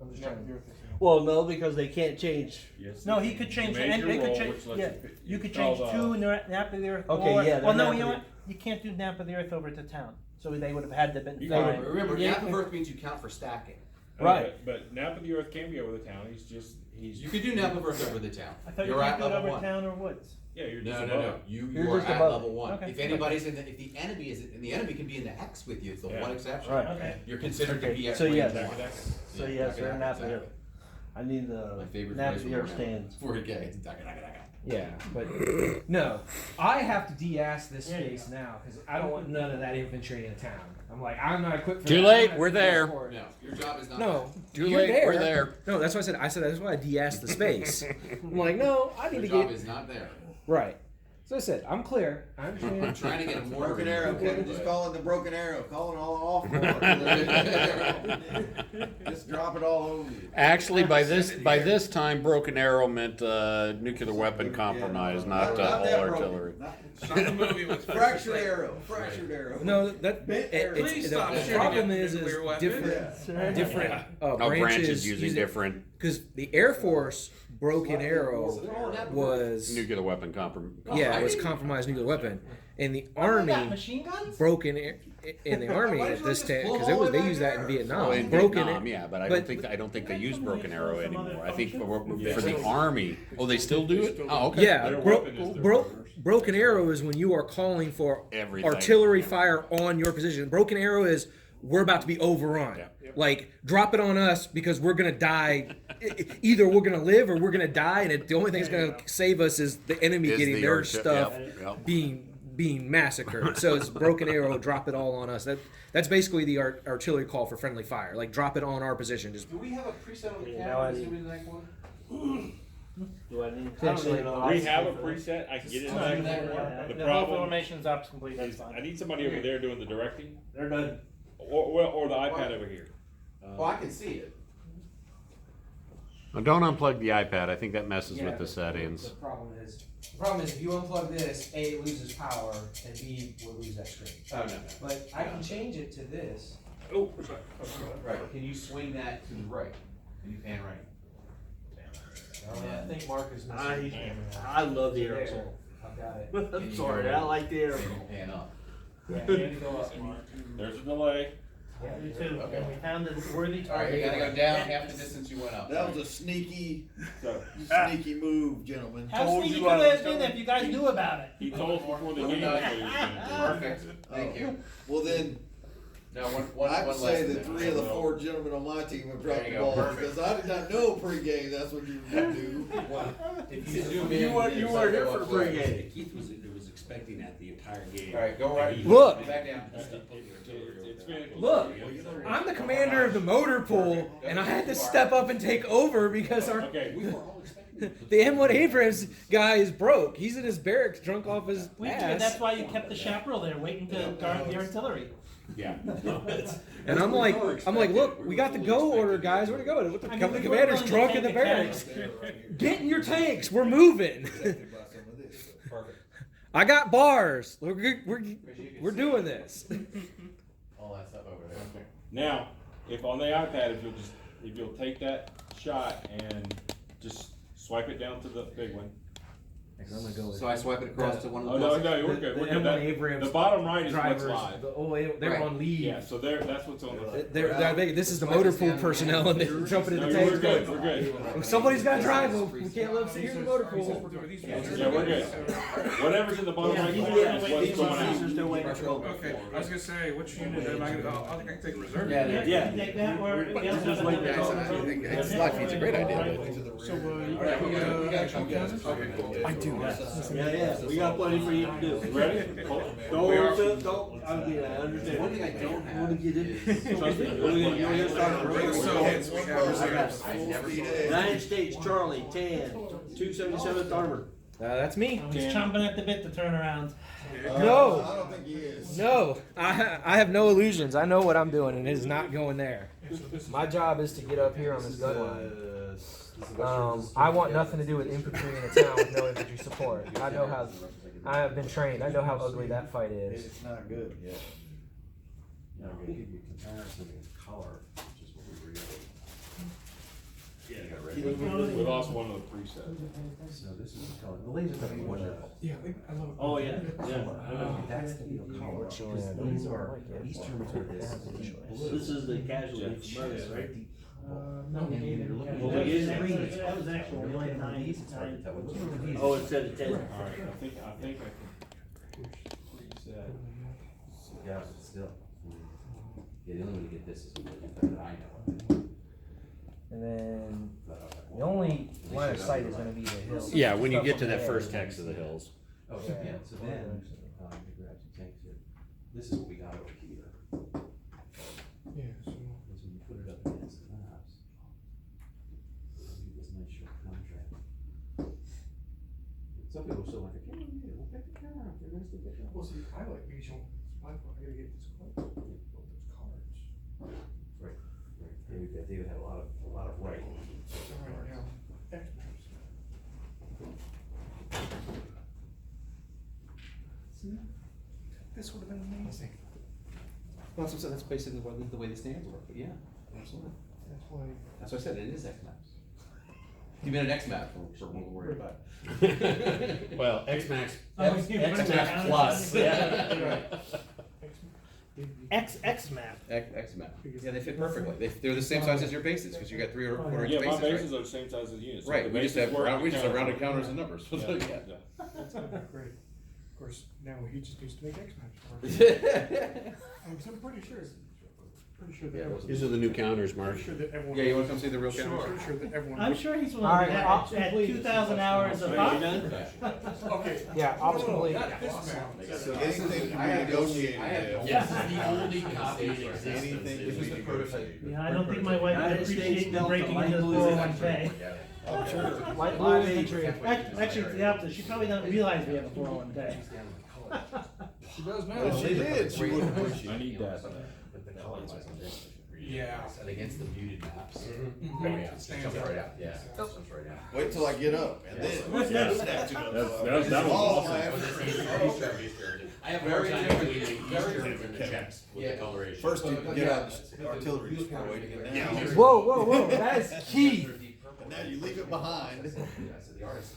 I'm just trying to. Well, no, because they can't change. Yes, No, they he can. could change. You make And your they could roll, change. which lets Yeah, you pick- you could it's change called, two nap of the earth. Okay, or, yeah, they're well, no, nap you know of what? You can't do nap of the earth over to town. So they would have had to been You flying. can- Remember, Yeah. nap of earth means you count for stacking. Right. But Nap of the Earth can be over the town. He's You could do nap of earth over the town. I thought You're you at could do it level over 1. town or woods. yeah, you're just No, above. no, no. You You're are just at above it. level 1. Okay. If anybody's in if the enemy is and the enemy can be in the hex with you, it's the Yeah. one exception. Right. Okay. You're considered to be at So range yes. one. So Yeah, yes, they're daka, nap of the exactly. earth. I need the My favorite nap phrase of the from earth stands. 40K. It's daka, daka, daka. Yeah, but no, I have to de-ass this space now because I don't want none of that infantry in town. I'm like, I'm not equipped for Too that. late, I'm not we're equipped there. for it. No, your job is not. No, Too you're late, we're there. No, that's what I said. I said that's why I de-ass the space. I'm like, no, I need Your to job get is not there. right. So I said, I'm clear. I'm I'm trained. trying to get a mortar. Broken in arrow, there, Kevin. Just but- call it the broken arrow. Call it all off. Just drop it all over you. Actually, by this time, broken arrow meant nuclear weapon compromise, not all that broken. artillery. Not The movie was fractured arrow. Fractured arrow. No, that Bent it, arrow. it's, Please the, stop the shooting problem at is nuclear weapons. different Oh, branches using different because the Air Force broken arrow was nuclear weapon compromise. yeah, it was compromised nuclear weapon, in the Oh, they got army, machine guns? broken in the army Why at don't this you tank just because blow they all use the way that in back Vietnam. Oh, in broken Vietnam, yeah, but I don't think they use broken arrow anymore. I think for the army. Oh, they still do it. Oh, okay. Yeah, Their weapon is their motors. broken arrow is when you are calling for Everything. artillery fire on your position. Broken arrow is we're about to be overrun. Yeah. Like drop it on us because we're gonna die. Either we're gonna live or we're gonna die, and the only thing that's gonna save us is the enemy Is getting the their arti- stuff yep. being massacred. So it's broken arrow, drop it all on us. That's basically the artillery call for friendly fire. Like drop it on our position. Just Do we have a preset on the Yeah, camera? now I Is it like one? Do I need? Potentially. We have a preset. I can get it in that corner. The The whole problem formation's up complete. That's is fine. I need somebody over there doing the directing, They're done. or the iPad over here. Well, I can see it. Well, don't unplug the iPad. I think that messes Yeah, with the settings. The problem is if you unplug this, A, it loses power, and B, we'll lose that screen. Oh, no. But I can change it to this. Oh, Right, can you swing that to the right? Can you pan right? I think Mark is missing. I love the aerosol. I've got it. I'm sorry, I like the Can aerosol. you pan up? Yeah, you need to go up, Mark. there's a delay. Yeah, me too. And we found a worthy All right, you target. gotta go down half the distance you went up. That was a sneaky So move, gentlemen. How Told sneaky you could I it was have been coming. if you guys knew about it? he told us before the game what he was going to do. Perfect, thank you. Well then, Now, one I would less say than that that. 3 of the 4 gentlemen on my team have dropped There you the go, ball perfect. because I did not know pregame that's what you were gonna do. If you zoom You in, weren't it's here like for go the up there. pregame. Keith was expecting that the entire game. All right, go right. Look. Back down. It's finished. Look, I'm the commander of the motor pool, and I had to step up and take over because Okay. the M1 Abrams guy is broke. He's in his barracks, drunk off his We figured that's ass. why you kept the chaparral there, waiting to guard the artillery. Yeah. And I'm like, look, we got the go order, guys. Where to go? What the I mean, company we were commander's willing to drunk take in the the barracks. casualty. Get in your tanks. We're moving. I got bars. We're doing this. All that stuff over there. Now, if on the iPad, if you'll take that shot and just swipe it down to the big one. So I swipe it across to one of Oh the. no, we're good. the We're good. M1 Abrams The bottom right is what's drivers, live. they're Right. on leave. Yeah, so that's what's on the. They're big. This is the motor pool personnel, and they're jumping in No, the we're tanks. good. Going, We're good. "Well, somebody's got to drive them. We can't let them sit here in the motor pool." Yeah, we're good. Whatever's in the bottom right Yeah, corner is these what's going officers out. still waiting for gold. Okay, I was gonna say, which unit am I gonna, I think I can take reserve. Yeah, Yeah. You take that where everybody else is Wait, waiting. I think it's Lockheed's a great idea, but So, All right, we got Trump guys. I do. Yeah, we got plenty for you to do. Ready? Don't, I mean, I understand. One thing I don't have Wanna get it? is- Trust me, you're gonna start early. So, we have reserves. I never United States, Charlie, 10, 277th Armor. That's me. He's chomping at the bit to turn around. No. I don't think he is. No, I have no illusions. I know what I'm doing, and it is not going there. My job is to get up here on this gun line. I want nothing to do with infantry in a town with no infantry support. I know how. I have been trained. I know how ugly that fight is. It's not good. Yeah. you know, give you a comparison in color, which is what we were getting. We lost one of the presets. So this is the color. The lasers are wonderful. Yeah, I love it. Oh, yeah, yeah. That's the needle color. These are, these terms are this blue. This is the casualty from us, right? No, we gave it. Well, we gave it. That was actually When you look really at nice. these, it's hard to tell. When you look at these, Oh, it said 10. Alright, I think I can push preset. yeah, but still. Yeah, the only way to get this is with the that I know. And then the only line of sight is going to be the hills. Yeah, when you Stuff get to up that there. first text of the hills. Oh, Yeah, so then, you grab some tanks here. This is what we got over here. Yeah, so. Is when you put it up against the maps. This nice short contrast. Some people are still like, okay, we'll pick the camera up. They're nice to pick up. Well, see, I like visual. I gotta get this close. Those cards. Right, right. They would have a lot of right. So right now, X-Maps. See? This would have been amazing. Well, that's basically the way the stands work, but yeah, absolutely. That's why. That's what I said, it is X-Maps. You made an X map for World War about. Well, X-Max. X-Max Plus. X map. X map. Yeah, they fit perfectly. They're the same size as your bases because you got 3/4 inch Yeah, bases. my bases right? are the same size as the units. Right. The We just bases have work rounded counters and numbers. Yeah. Yeah. That's gonna be great. Of course, now he just needs to make X maps for it. I'm pretty sure that These are the new counters, Mark. pretty sure that everyone. Yeah, you want to come see the real Sure. counters? Pretty sure that everyone. I'm sure he's All willing right, to do option that at please. 2,000 hours of Okay. Yeah, option complete. This map. So anything can be negotiated. Yes, this is the only copy in Anything existence. can This is be the prototype. negotiated. Yeah, I don't think my wife would United States appreciate you Delta, breaking light into the blue is 401k. Light blue infantry. Actually, it's the opposite. She probably doesn't realize we have a 401k. She does now. If she did, she wouldn't push I you. need that. Yeah. And against the muted maps. Oh, yeah. Jumps right out. Yeah. Jumps right out. Wait till I get up and then. Yeah. snatch it up. That was All awesome. my effort. I have more time reading Eastern than the Czechs with the coloration. First, you get out the artillery destroyed, and now, Whoa, that is key. and now you leave it behind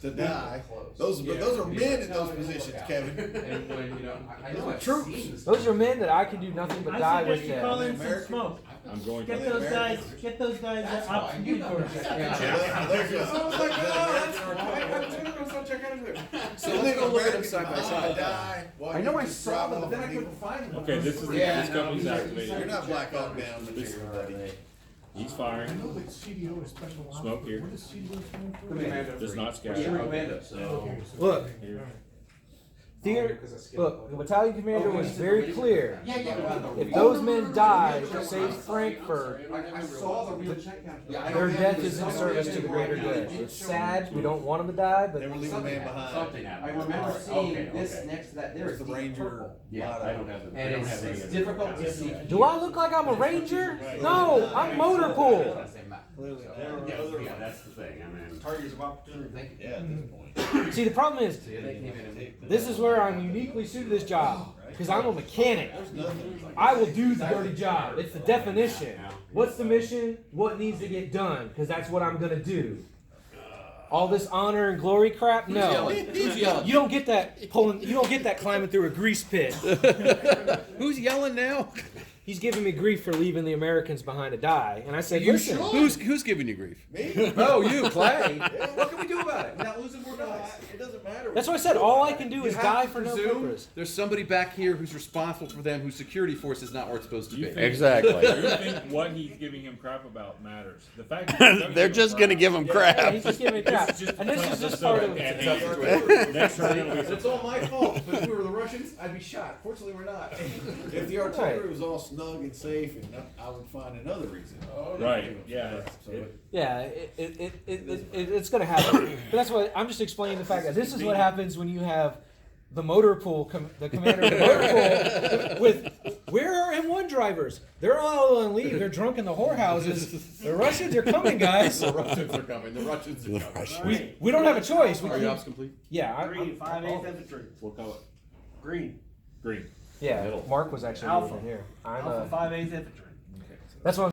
to die. Those are men in those positions, Kevin. And when, you know, I know I've Troops. seen this Those are men that I can do nothing but die I with suggest you call them. in some American- smoke. I'm going Get to. those guys up to speed for us. So let's go look at them side by side. I know I saw them, but then I couldn't find them. Okay, this is this company's activated. You're not Black Hawk Down material, buddy. He's I firing. know that CDO is special ops. Smoke here. What does CDO stand for? Does not Yeah, scatter. commando. So Look, Here. look, the battalion commander was very clear. If those men die to save Frankfurt, I saw the real check count. their death is in service to the greater good. It's sad, we don't want them to die, but Never leave a man behind. Something I happened. remember seeing this next to that. There's There's the Ranger. Yeah, I don't have the. I And don't have any it's of the- difficult to see. do I look like I'm a ranger? No, I'm motor pool. Yeah, that's the thing. I mean, Targets of opportunity. Yeah, at this point. See, the problem is, this is where I'm uniquely suited to this job, because I'm a mechanic. I will do the dirty job. It's the definition. What's the mission? What needs to get done? Because that's what I'm gonna do. All this honor and glory crap? No. Who's yelling? You don't get that pulling. You don't get that climbing through a grease pit. Who's yelling now? He's giving me grief for leaving the Americans behind to die, and I said, You "Listen, Who's giving you grief? Me? Oh, you, Clay. What can we do about it? We're not losing more guys. It doesn't matter. that's what I said. All I can do You is have die to for no presume purpose." there's somebody back here who's responsible for them, whose security force is not where it's supposed to be. You think- exactly. You think what he's giving him crap about matters? The fact that They're just gonna give him Yeah, crap. he's just giving me crap, This is just and this is because just it's part so of bad. it. Next turn it'll be And it's all my fault. But if we were the Russians, I'd be shot. Fortunately, we're not. If the artillery was all snug and safe, and I would find another reason. right. Yeah. So Yeah, it's going to happen. But that's what I'm just explaining the fact that this is what happens when you have the motor pool, the commander of the motor pool, with where are M1 drivers? They're all on leave. They're drunk in the whorehouses. The Russians are coming, guys. The Russians are coming. The Russians are coming. We don't have a choice. We Are you can't- ops complete? Yeah, Green, 5/8 infantry. What color? Green. Green. yeah. Mark was actually Alpha. moving here. I'm Alpha 5/8 infantry. that's what.